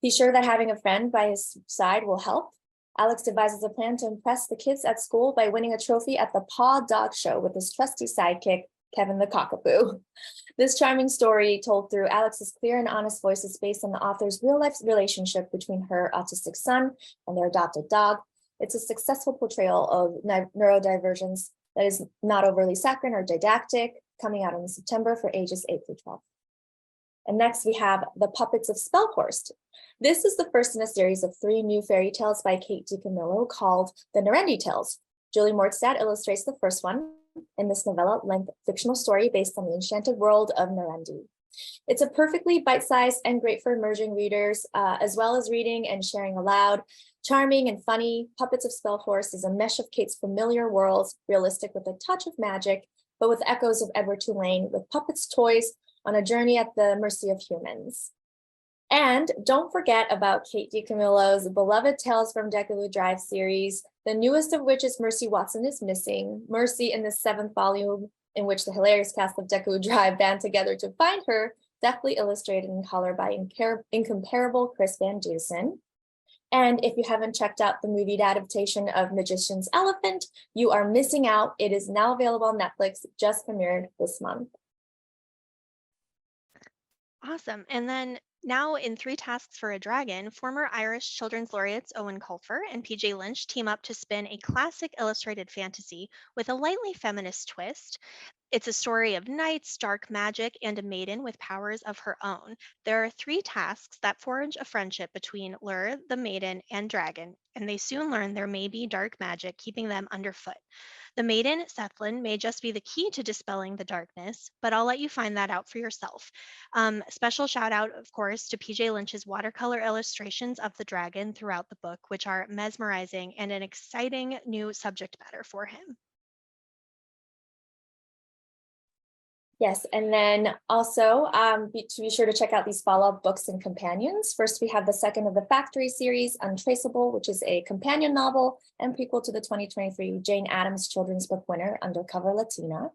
He's sure that having a friend by his side will help. Alex devises a plan to impress the kids at school by winning a trophy at the Paw Dog Show with his trusty sidekick, Kevin the Cockapoo. This charming story, told through Alex's clear and honest voice, is based on the author's real-life relationship between her autistic son and their adopted dog. It's a successful portrayal of neurodivergence that is not overly saccharine or didactic, coming out in September for ages 8 through 12. And next we have The Puppets of Spellhorst. This is the first in a series of 3 new fairy tales by Kate DiCamillo called The Nerendi Tales. Julie Mortstad illustrates the first one in this novella-length fictional story based on the enchanted world of Nerendi. It's a perfectly bite-sized and great for emerging readers, as well as reading and sharing aloud. Charming and funny, Puppets of Spellhorst is a mesh of Kate's familiar worlds, realistic with a touch of magic, but with echoes of Edward Tulane, with puppets toys on a journey at the mercy of humans. And don't forget about Kate DiCamillo's beloved Tales from Decadoo Drive series, the newest of which is Mercy Watson is Missing. Mercy, in the 7th volume, in which the hilarious cast of Decadoo Drive band together to find her, deftly illustrated in color by incomparable Chris Van Dusen. And if you haven't checked out the movie adaptation of Magician's Elephant, you are missing out. It is now available on Netflix, just premiered this month. Awesome. And then now in 3 Tasks for a Dragon, former Irish children's laureates Owen Colfer and PJ Lynch team up to spin a classic illustrated fantasy with a lightly feminist twist. It's a story of knights, dark magic, and a maiden with powers of her own. There are 3 tasks that forge a friendship between Lur, the maiden, and Dragon, and they soon learn there may be dark magic keeping them underfoot. The maiden, Sethlin, may just be the key to dispelling the darkness, but I'll let you find that out for yourself. Special shout out, of course, to PJ Lynch's watercolor illustrations of the dragon throughout the book, which are mesmerizing and an exciting new subject matter for him. Yes, and then also to be sure to check out these follow-up books and companions. First, we have the second of the Factory series, Untraceable, which is a companion novel and prequel to the 2023 Jane Addams children's book winner, Undercover Latina.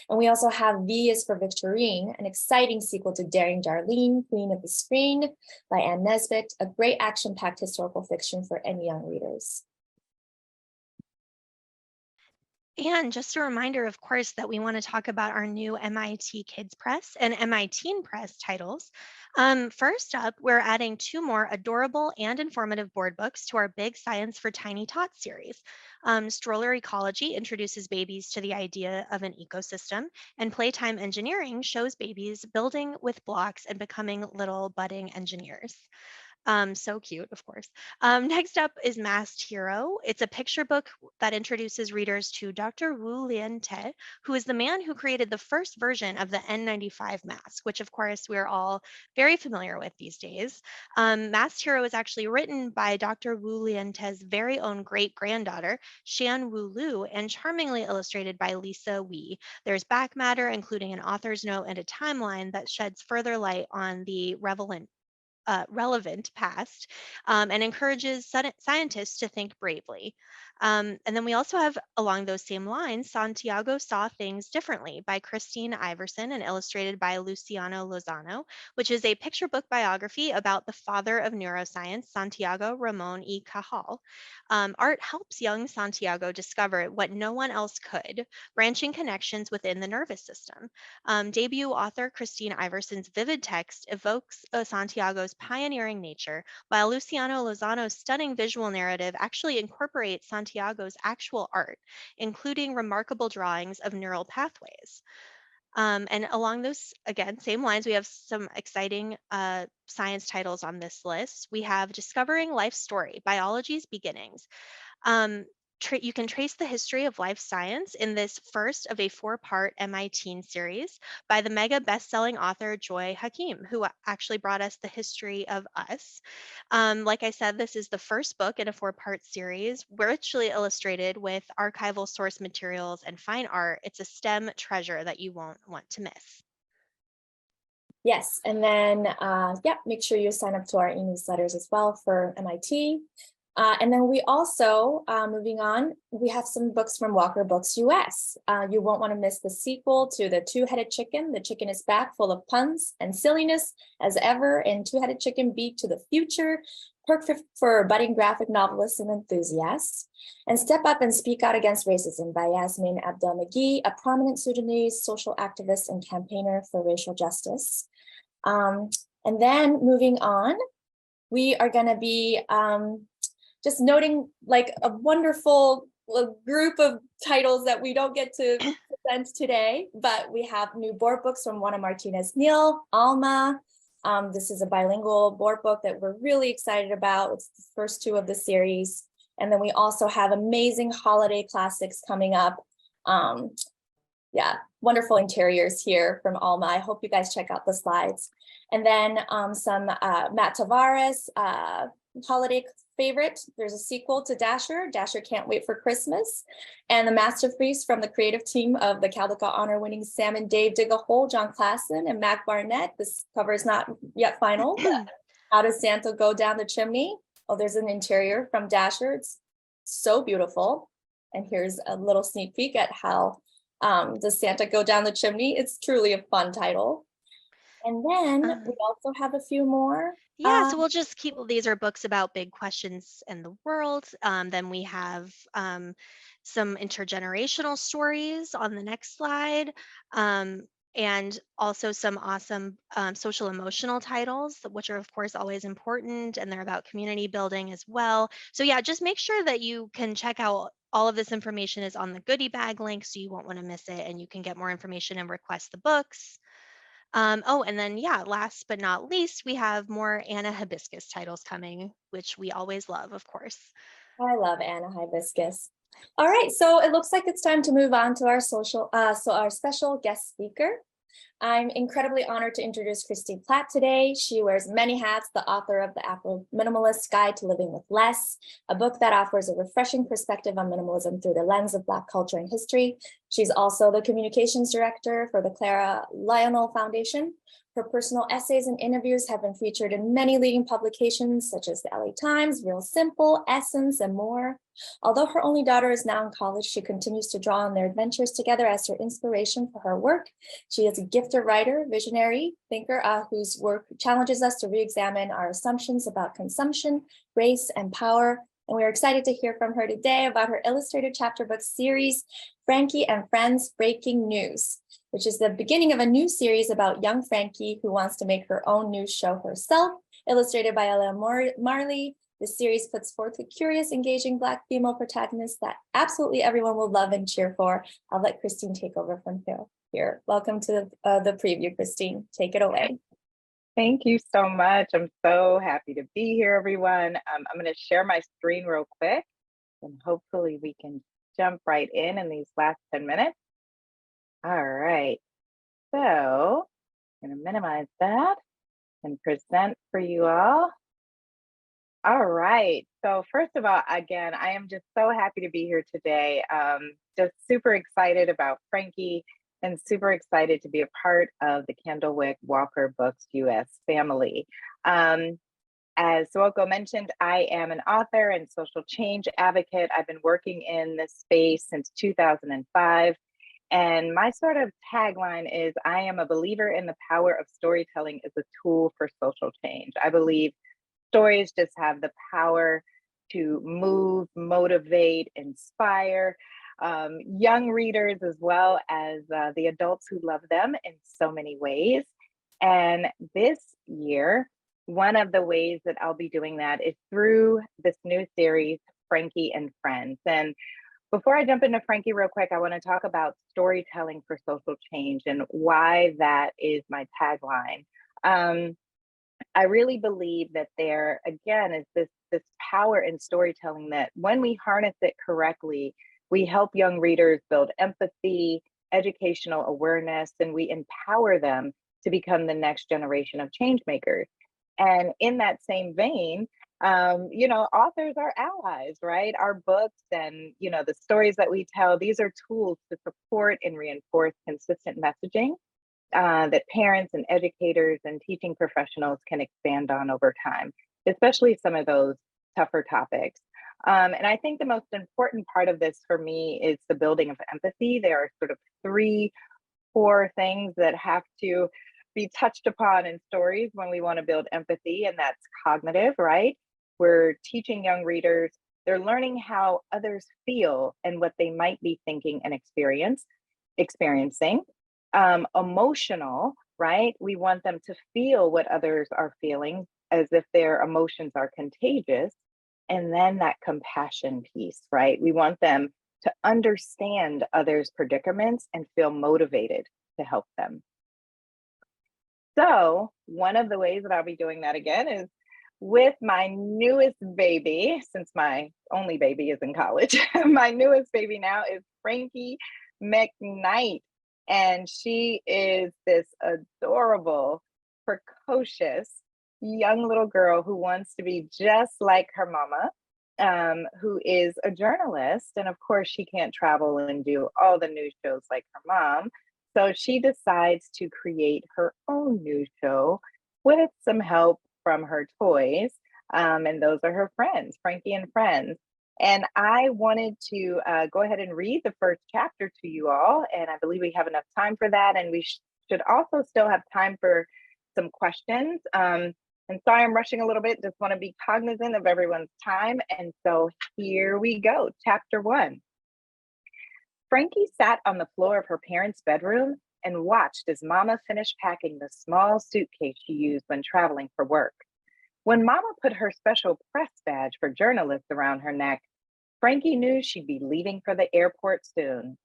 And we also have V is for Victorine, an exciting sequel to Daring Darlene, Queen of the Screen by Ann Nesbitt, a great action-packed historical fiction for any young readers. And just a reminder, of course, that we want to talk about our new MIT Kids Press and MIT Press titles. First up, we're adding 2 more adorable and informative board books to our Big Science for Tiny Tots series. Stroller Ecology introduces babies to the idea of an ecosystem, and Playtime Engineering shows babies building with blocks and becoming little budding engineers. So cute, of course. Next up is Masked Hero. It's a picture book that introduces readers to Dr. Wu Lien-te, who is the man who created the first version of the N95 mask, which of course we're all very familiar with these days. Masked Hero is actually written by Dr. Wu Lien-te's very own great-granddaughter, Shan Wu Lu, and charmingly illustrated by Lisa Wee. There's back matter, including an author's note and a timeline that sheds further light on the relevant past, and encourages scientists to think bravely. And then we also have, along those same lines, Santiago Saw Things Differently by Christine Iverson and illustrated by Luciano Lozano, which is a picture book biography about the father of neuroscience, Santiago Ramon y Cajal. Art helps young Santiago discover what no one else could, branching connections within the nervous system. Debut author Christine Iverson's vivid text evokes Santiago's pioneering nature, while Luciano Lozano's stunning visual narrative actually incorporates Santiago's actual art, including remarkable drawings of neural pathways. And along those, again, same lines, we have some exciting science titles on this list. We have Discovering Life's Story, Biology's Beginnings. you can trace the history of life science in this first of a 4-part MIT series by the mega best-selling author Joy Hakim, who actually brought us the history of us. Like I said, this is the first book in a 4-part series, richly illustrated with archival source materials and fine art. It's a STEM treasure that you won't want to miss. Yes, and then, yeah, make sure you sign up to our e-newsletters as well for MIT. And then we also, moving on, we have some books from Walker Books US. You won't want to miss the sequel to The Two-Headed Chicken. The Chicken is Back, full of puns and silliness as ever, and Two-Headed Chicken Beat to the Future, perfect for budding graphic novelists and enthusiasts. And Step Up and Speak Out Against Racism by Yasmin Abdel-Magui, a prominent Sudanese social activist and campaigner for racial justice. And then moving on, we are going to be just noting like a wonderful group of titles that we don't get to present today, but we have new board books from Juana Martinez Neal, Alma. This is a bilingual board book that we're really excited about. It's the first 2 of the series. And then we also have amazing holiday classics coming up. Yeah, wonderful interiors here from Alma. I hope you guys check out the slides. And then some Matt Tavares holiday favorite. There's a sequel to Dasher. Dasher Can't Wait for Christmas. And the masterpiece from the creative team of the Caldecott honor-winning Sam and Dave Dig a Hole, John Klassen and Mac Barnett. This cover is not yet final, but How Does Santa Go Down the Chimney? Oh, there's an interior from Dasher. It's so beautiful. And here's a little sneak peek at how Does Santa Go Down the Chimney? It's truly a fun title. And then we also have a few more. Yeah, so we'll just keep, these are books about big questions in the world. Then we have some intergenerational stories on the next slide. And also some awesome social emotional titles, which are of course always important, and they're about community building as well. So yeah, just make sure that you can check out all of this information is on the goodie bag link, so you won't want to miss it, and you can get more information and request the books. Oh, and then yeah, last but not least, we have more Anna Hibiscus titles coming, which we always love, of course. I love Anna Hibiscus. All right, so it looks like it's time to move on to our our special guest speaker. I'm incredibly honored to introduce Christine Platt today. She wears many hats, the author of The Afro-Minimalist Guide to Living with Less, a book that offers a refreshing perspective on minimalism through the lens of Black culture and history. She's also the communications director for the Clara Lionel Foundation. Her personal essays and interviews have been featured in many leading publications such as the LA Times, Real Simple, Essence, and more. Although her only daughter is now in college, she continues to draw on their adventures together as her inspiration for her work. She is a gifted writer, visionary thinker whose work challenges us to re-examine our assumptions about consumption, race, and power. And we're excited to hear from her today about her illustrated chapter book series, Frankie and Friends Breaking News, which is the beginning of a new series about young Frankie who wants to make her own news show herself, illustrated by Ella Marley. This series puts forth a curious, engaging Black female protagonist that absolutely everyone will love and cheer for. I'll let Christine take over from here. Welcome to the preview, Christine. Take it away. Thank you so much. I'm so happy to be here, everyone. I'm going to share my screen real quick, and hopefully we can jump right in these last 10 minutes. All right, so I'm going to minimize that and present for you all. All right, so first of all, again, I am just so happy to be here today. Just super excited about Frankie and super excited to be a part of the Candlewick Walker Books US family. As Swoko mentioned, I am an author and social change advocate. I've been working in this space since 2005. And my sort of tagline is, I am a believer in the power of storytelling as a tool for social change. I believe stories just have the power to move, motivate, inspire young readers as well as the adults who love them in so many ways. And this year, one of the ways that I'll be doing that is through this new series, Frankie and Friends. And before I jump into Frankie real quick, I want to talk about storytelling for social change and why that is my tagline. I really believe that there, again, is this power in storytelling that when we harness it correctly, we help young readers build empathy, educational awareness, and we empower them to become the next generation of change makers. And in that same vein, authors are allies, right? Our books and, the stories that we tell, these are tools to support and reinforce consistent messaging that parents and educators and teaching professionals can expand on over time, especially some of those tougher topics. And I think the most important part of this for me is the building of empathy. There are sort of 3 core things that have to be touched upon in stories when we want to build empathy, and that's cognitive, right? We're teaching young readers, they're learning how others feel and what they might be thinking and experiencing. Emotional, right? We want them to feel what others are feeling as if their emotions are contagious. And then that compassion piece, right? We want them to understand others' predicaments and feel motivated to help them. So one of the ways that I'll be doing that again is with my newest baby, since my only baby is in college. My newest baby now is Frankie McKnight. And she is this adorable, precocious young little girl who wants to be just like her mama, who is a journalist. And of course, she can't travel and do all the news shows like her mom. So she decides to create her own news show with some help from her toys. And those are her friends, Frankie and Friends. And I wanted to go ahead and read the first chapter to you all. And I believe we have enough time for that. And we should also still have time for some questions. And sorry, I'm rushing a little bit. Just want to be cognizant of everyone's time. And so here we go. Chapter 1. Frankie sat on the floor of her parents' bedroom and watched as Mama finished packing the small suitcase she used when traveling for work. When Mama put her special press badge for journalists around her neck, Frankie knew she'd be leaving for the airport soon.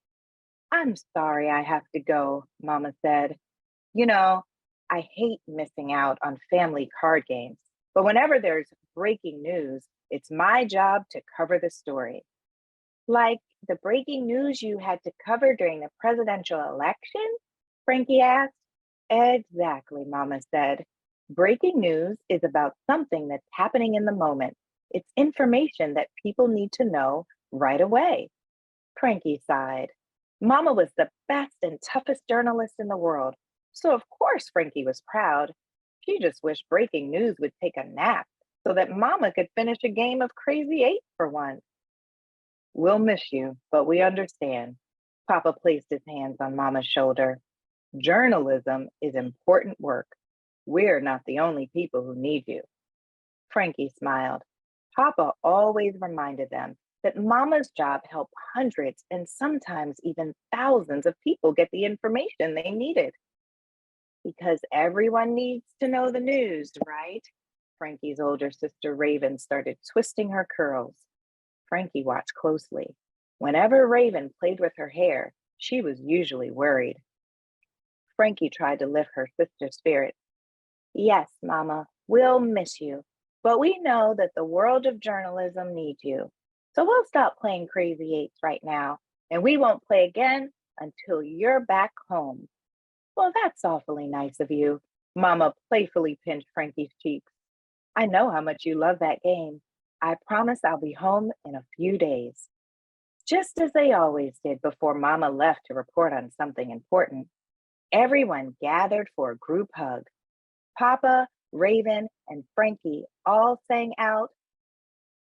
"I'm sorry I have to go," Mama said. "You know, I hate missing out on family card games, but whenever there's breaking news, it's my job to cover the story." "Like the breaking news you had to cover during the presidential election?" Frankie asked. "Exactly," Mama said. "Breaking news is about something that's happening in the moment. It's information that people need to know right away." Frankie sighed. Mama was the best and toughest journalist in the world, so of course Frankie was proud. She just wished breaking news would take a nap so that Mama could finish a game of Crazy 8 for once. "We'll miss you, but we understand." Papa placed his hands on Mama's shoulder. "Journalism is important work. We're not the only people who need you." Frankie smiled. Papa always reminded them that Mama's job helped hundreds and sometimes even thousands of people get the information they needed. "Because everyone needs to know the news, right?" Frankie's older sister Raven started twisting her curls. Frankie watched closely. Whenever Raven played with her hair, she was usually worried. Frankie tried to lift her sister's spirit. "Yes, Mama, we'll miss you, but we know that the world of journalism needs you. So we'll stop playing Crazy Eights right now, and we won't play again until you're back home." "Well, that's awfully nice of you." Mama playfully pinched Frankie's cheeks. "I know how much you love that game. I promise I'll be home in a few days." Just as they always did before Mama left to report on something important, everyone gathered for a group hug. Papa, Raven, and Frankie all sang out,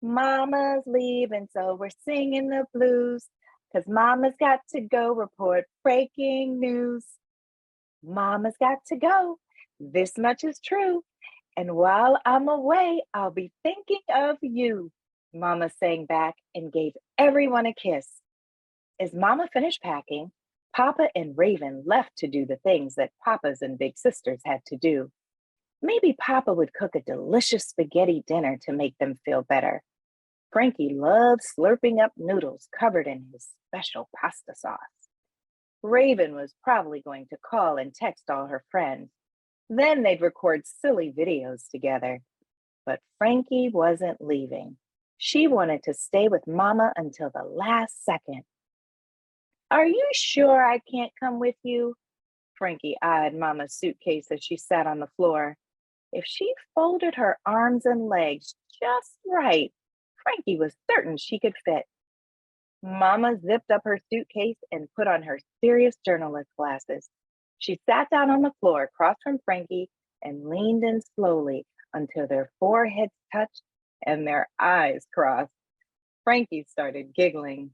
"Mama's leaving, so we're singing the blues, 'cause Mama's got to go report breaking news. Mama's got to go, this much is true, and while I'm away, I'll be thinking of you." Mama sang back and gave everyone a kiss. As Mama finished packing, Papa and Raven left to do the things that papas and big sisters had to do. Maybe Papa would cook a delicious spaghetti dinner to make them feel better. Frankie loved slurping up noodles covered in his special pasta sauce. Raven was probably going to call and text all her friends. Then they'd record silly videos together. But Frankie wasn't leaving. She wanted to stay with Mama until the last second. "Are you sure I can't come with you?" Frankie eyed Mama's suitcase as she sat on the floor. If she folded her arms and legs just right, Frankie was certain she could fit. Mama zipped up her suitcase and put on her serious journalist glasses. She sat down on the floor across from Frankie and leaned in slowly until their foreheads touched and their eyes crossed. Frankie started giggling.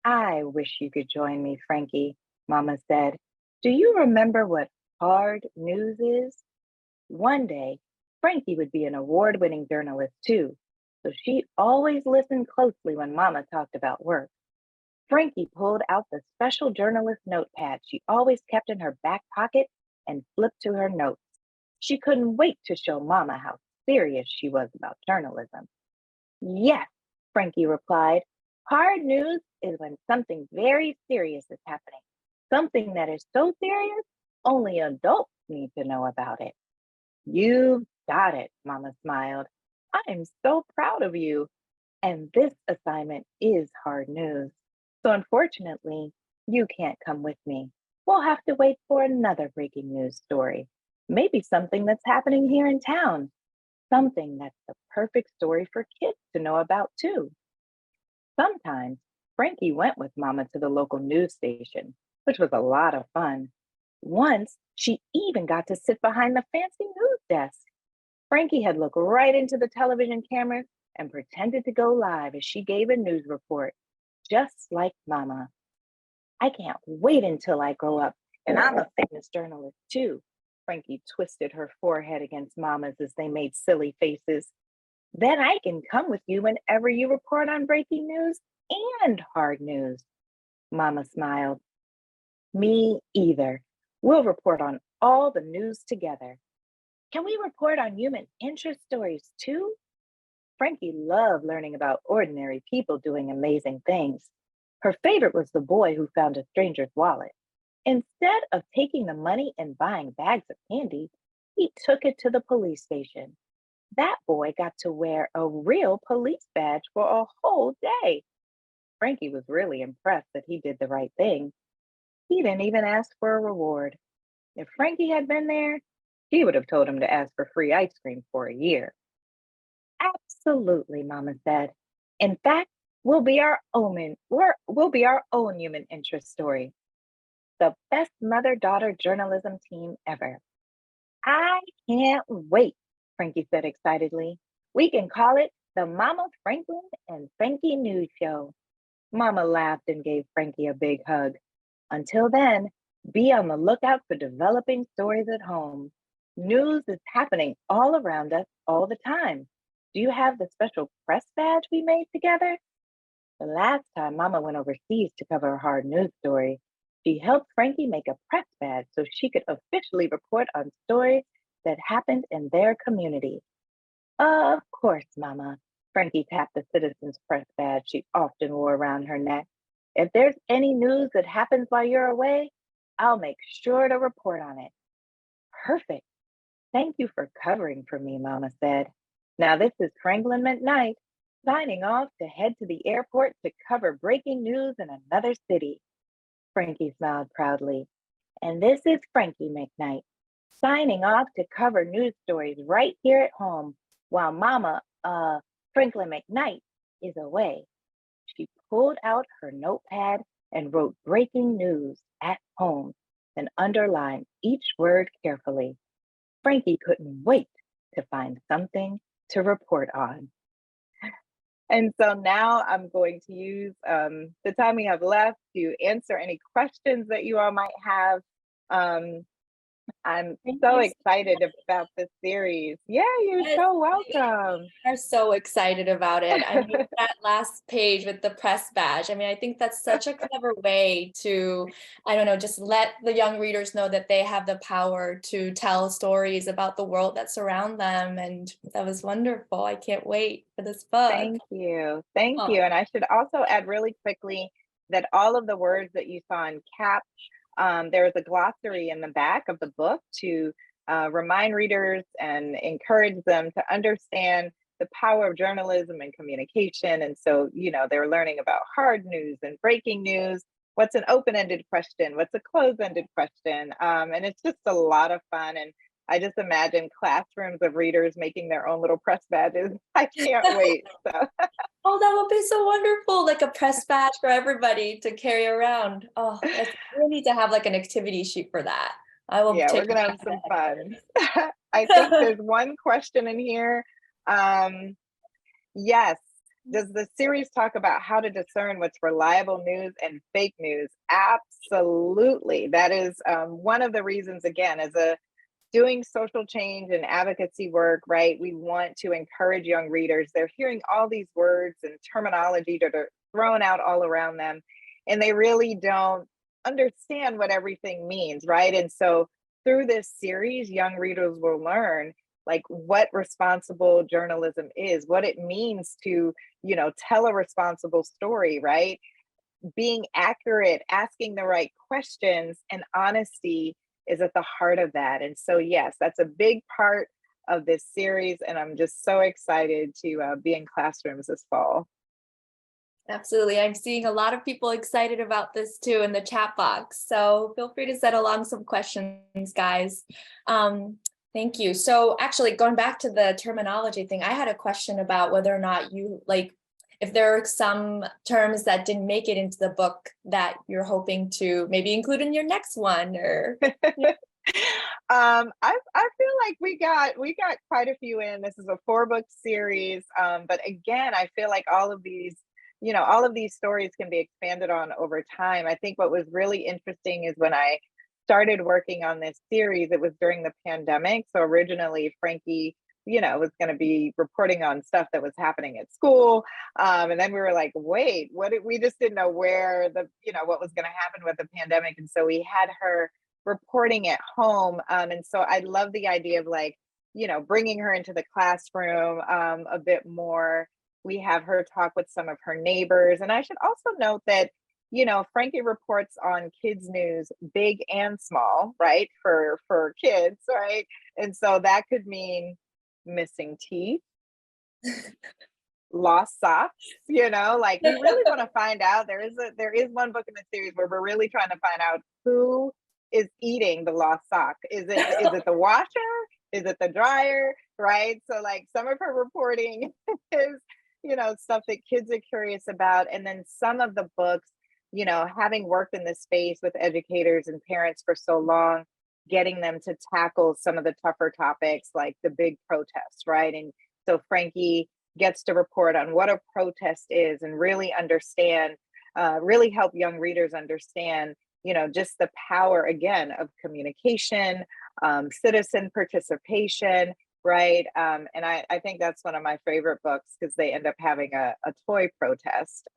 "I wish you could join me, Frankie," Mama said. "Do you remember what hard news is?" One day, Frankie would be an award-winning journalist too, so she always listened closely when Mama talked about work. Frankie pulled out the special journalist notepad she always kept in her back pocket and flipped to her notes. She couldn't wait to show Mama how serious she was about journalism. "Yes," Frankie replied. "Hard news is when something very serious is happening. Something that is so serious, only adults need to know about it." "You've got it," Mama smiled. "I am so proud of you. And this assignment is hard news. So unfortunately, you can't come with me. We'll have to wait for another breaking news story. Maybe something that's happening here in town. Something that's the perfect story for kids to know about too." Sometimes Frankie went with Mama to the local news station, which was a lot of fun. Once, she even got to sit behind the fancy news desk. Frankie had looked right into the television camera and pretended to go live as she gave a news report, just like Mama. "I can't wait until I grow up and I'm a famous journalist too." Frankie twisted her forehead against Mama's as they made silly faces. "Then I can come with you whenever you report on breaking news and hard news." Mama smiled. "Me either. We'll report on all the news together." "Can we report on human interest stories too?" Frankie loved learning about ordinary people doing amazing things. Her favorite was the boy who found a stranger's wallet. Instead of taking the money and buying bags of candy, he took it to the police station. That boy got to wear a real police badge for a whole day. Frankie was really impressed that he did the right thing. He didn't even ask for a reward. If Frankie had been there, she would have told him to ask for free ice cream for a year. "Absolutely," Mama said. "In fact, we'll be our own human interest story. The best mother-daughter journalism team ever." "I can't wait," Frankie said excitedly. "We can call it the Mama Franklin and Frankie News Show." Mama laughed and gave Frankie a big hug. "Until then, be on the lookout for developing stories at home. News is happening all around us all the time. Do you have the special press badge we made together?" The last time Mama went overseas to cover a hard news story, she helped Frankie make a press badge so she could officially report on stories that happened in their community. "Of course, Mama." Frankie tapped the citizen's press badge she often wore around her neck. "If there's any news that happens while you're away, I'll make sure to report on it." "Perfect. Thank you for covering for me," Mama said. "Now this is Franklin McKnight, signing off to head to the airport to cover breaking news in another city." Frankie smiled proudly. "And this is Frankie McKnight, signing off to cover news stories right here at home while Mama, Franklin McKnight, is away." She pulled out her notepad and wrote "breaking news at home," then underlined each word carefully. Frankie couldn't wait to find something to report on. And so now I'm going to use the time we have left to answer any questions that you all might have. I'm so excited about this series. Yeah, you're Yes, so welcome. we are so excited about it. I mean, that last page with the press badge. I mean, I think that's such a clever way to, I don't know, just let the young readers know that they have the power to tell stories about the world that surround them. And that was wonderful. I can't wait for this book. Thank you. Thank Oh. you. And I should also add really quickly that all of the words that you saw in caps, there is a glossary in the back of the book to remind readers and encourage them to understand the power of journalism and communication. And so, they're learning about hard news and breaking news. What's an open-ended question? What's a closed-ended question? And it's just a lot of fun. And I just imagine classrooms of readers making their own little press badges. I can't wait. So. Oh, that would be so wonderful, like a press badge for everybody to carry around. Oh, we need to have like an activity sheet for that. I will. Yeah, we're gonna have some fun. I think there's one question in here. Yes. Does the series talk about how to discern what's reliable news and fake news? Absolutely. That is one of the reasons, again, as doing social change and advocacy work, right? We want to encourage young readers. They're hearing all these words and terminology that are thrown out all around them, and they really don't understand what everything means, right? And so through this series, young readers will learn like what responsible journalism is, what it means to, tell a responsible story, right? Being accurate, asking the right questions, and honesty is at the heart of that. And so, yes, that's a big part of this series. And I'm just so excited to be in classrooms this fall. Absolutely. I'm seeing a lot of people excited about this too in the chat box. So feel free to send along some questions, guys. Thank you. So actually going back to the terminology thing, I had a question about whether or not you if there are some terms that didn't make it into the book that you're hoping to maybe include in your next one, or I feel like we got quite a few in. This is a 4-book series. But again, I feel like all of these stories can be expanded on over time. I think what was really interesting is when I started working on this series, it was during the pandemic. So originally Frankie, was going to be reporting on stuff that was happening at school. And then we were like, wait, we just didn't know where what was going to happen with the pandemic. And so we had her reporting at home. And so I love the idea of bringing her into the classroom a bit more. We have her talk with some of her neighbors. And I should also note that, Frankie reports on kids news, big and small, right? For kids, right? And so that could mean missing teeth, lost socks, we really want to find out. There is one book in the series where we're really trying to find out who is eating the lost sock. Is it the washer? Is it the dryer? Right? So some of her reporting is, stuff that kids are curious about. And then some of the books, having worked in this space with educators and parents for so long, getting them to tackle some of the tougher topics like the big protests, right? And so Frankie gets to report on what a protest is and really understand, really help young readers understand, just the power, again, of communication, citizen participation, right? And I think that's one of my favorite books because they end up having a toy protest.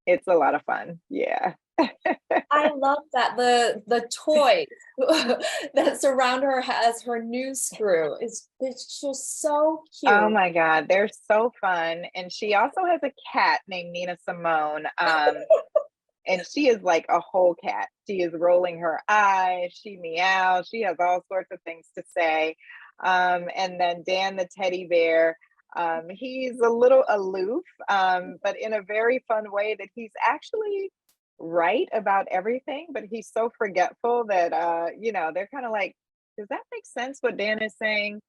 It's a lot of fun. Yeah. I love that the toys that surround her as her news screw it's just so cute. Oh my God, they're so fun. And she also has a cat named Nina Simone. And she is like a whole cat. She is rolling her eyes, she meows, she has all sorts of things to say. And then Dan the teddy bear, he's a little aloof, but in a very fun way that he's actually right about everything, but he's so forgetful that they're kind of like, does that make sense what Dan is saying?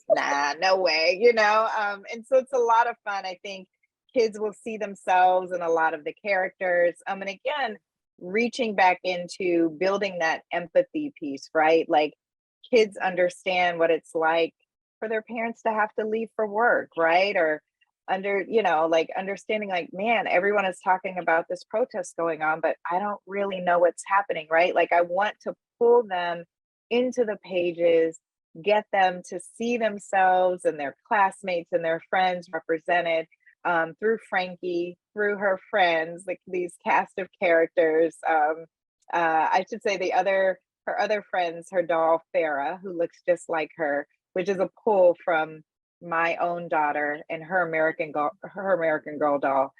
Nah, no way, and so it's a lot of fun. I think kids will see themselves in a lot of the characters. And again, reaching back into building that empathy piece, right? Like kids understand what it's like for their parents to have to leave for work, right? Or understanding man, everyone is talking about this protest going on, but I don't really know what's happening, right? Like I want to pull them into the pages, get them to see themselves and their classmates and their friends represented through Frankie, through her friends, like these cast of characters. I should say her other friends, her doll Farah, who looks just like her, which is a pull from my own daughter and her American Girl doll.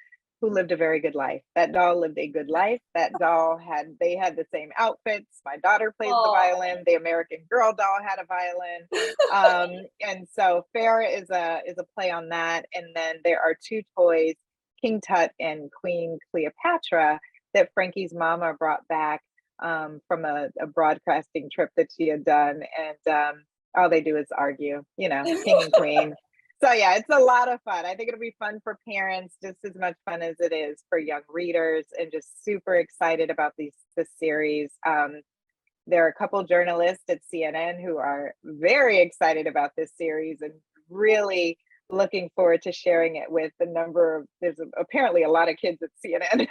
who lived a very good life. That doll lived a good life. That doll they had the same outfits. My daughter plays the violin. The American Girl doll had a violin. And so Farrah is a play on that. And then there are two toys, King Tut and Queen Cleopatra, that Frankie's mama brought back from a broadcasting trip that she had done. And all they do is argue, you know, king and queen. So yeah, it's a lot of fun. I think it'll be fun for parents, just as much fun as it is for young readers, and just super excited about this series. There are a couple journalists at CNN who are very excited about this series and really looking forward to sharing it with there's apparently a lot of kids at CNN.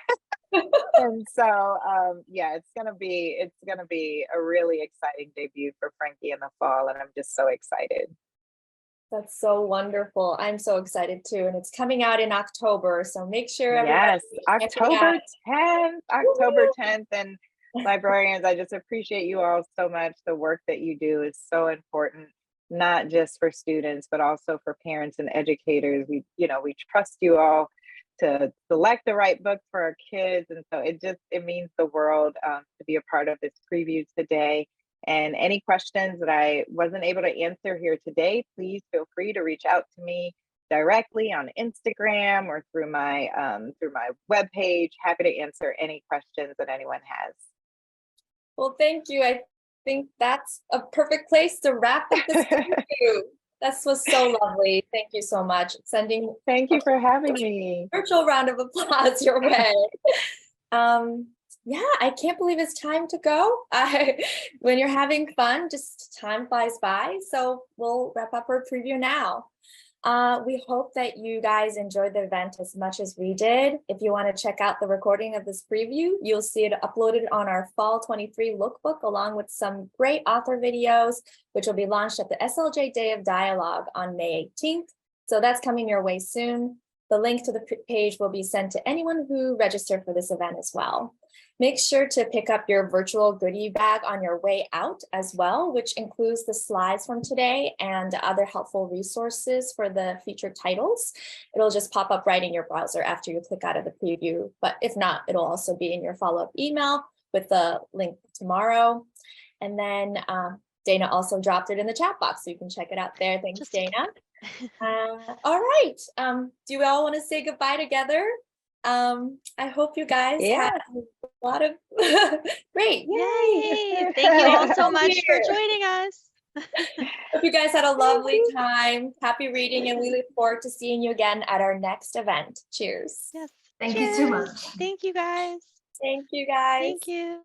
And so yeah, it's gonna be a really exciting debut for Frankie in the fall, and I'm just so excited. That's so wonderful. I'm so excited too. And it's coming out in October. So make sure Yes, everybody October 10th. And librarians, I just appreciate you all so much. The work that you do is so important, not just for students, but also for parents and educators. We trust you all to select the right books for our kids. And so it means the world to be a part of this preview today. And any questions that I wasn't able to answer here today, please feel free to reach out to me directly on Instagram or through my webpage. Happy to answer any questions that anyone has. Well, thank you. I think that's a perfect place to wrap up this interview. This was so lovely. Thank you so much. Thank you for having me. Virtual round of applause your way. Yeah, I can't believe it's time to go. When you're having fun, just time flies by. So we'll wrap up our preview now. We hope that you guys enjoyed the event as much as we did. If you want to check out the recording of this preview, you'll see it uploaded on our Fall 23 lookbook, along with some great author videos, which will be launched at the SLJ Day of Dialogue on May 18th. So that's coming your way soon. The link to the page will be sent to anyone who registered for this event as well. Make sure to pick up your virtual goodie bag on your way out as well, which includes the slides from today and other helpful resources for the featured titles. It'll just pop up right in your browser after you click out of the preview, but if not, it'll also be in your follow-up email with the link tomorrow. And then Dana also dropped it in the chat box, so you can check it out there. Thanks, Dana. All right. Do you all want to say goodbye together? I hope you guys had a lot of great. Yay! Thank you all so much for joining us. Hope you guys had a lovely time. Happy reading, and we look forward to seeing you again at our next event. Cheers. Yes. Thank you so much. Thank you guys. Thank you guys. Thank you.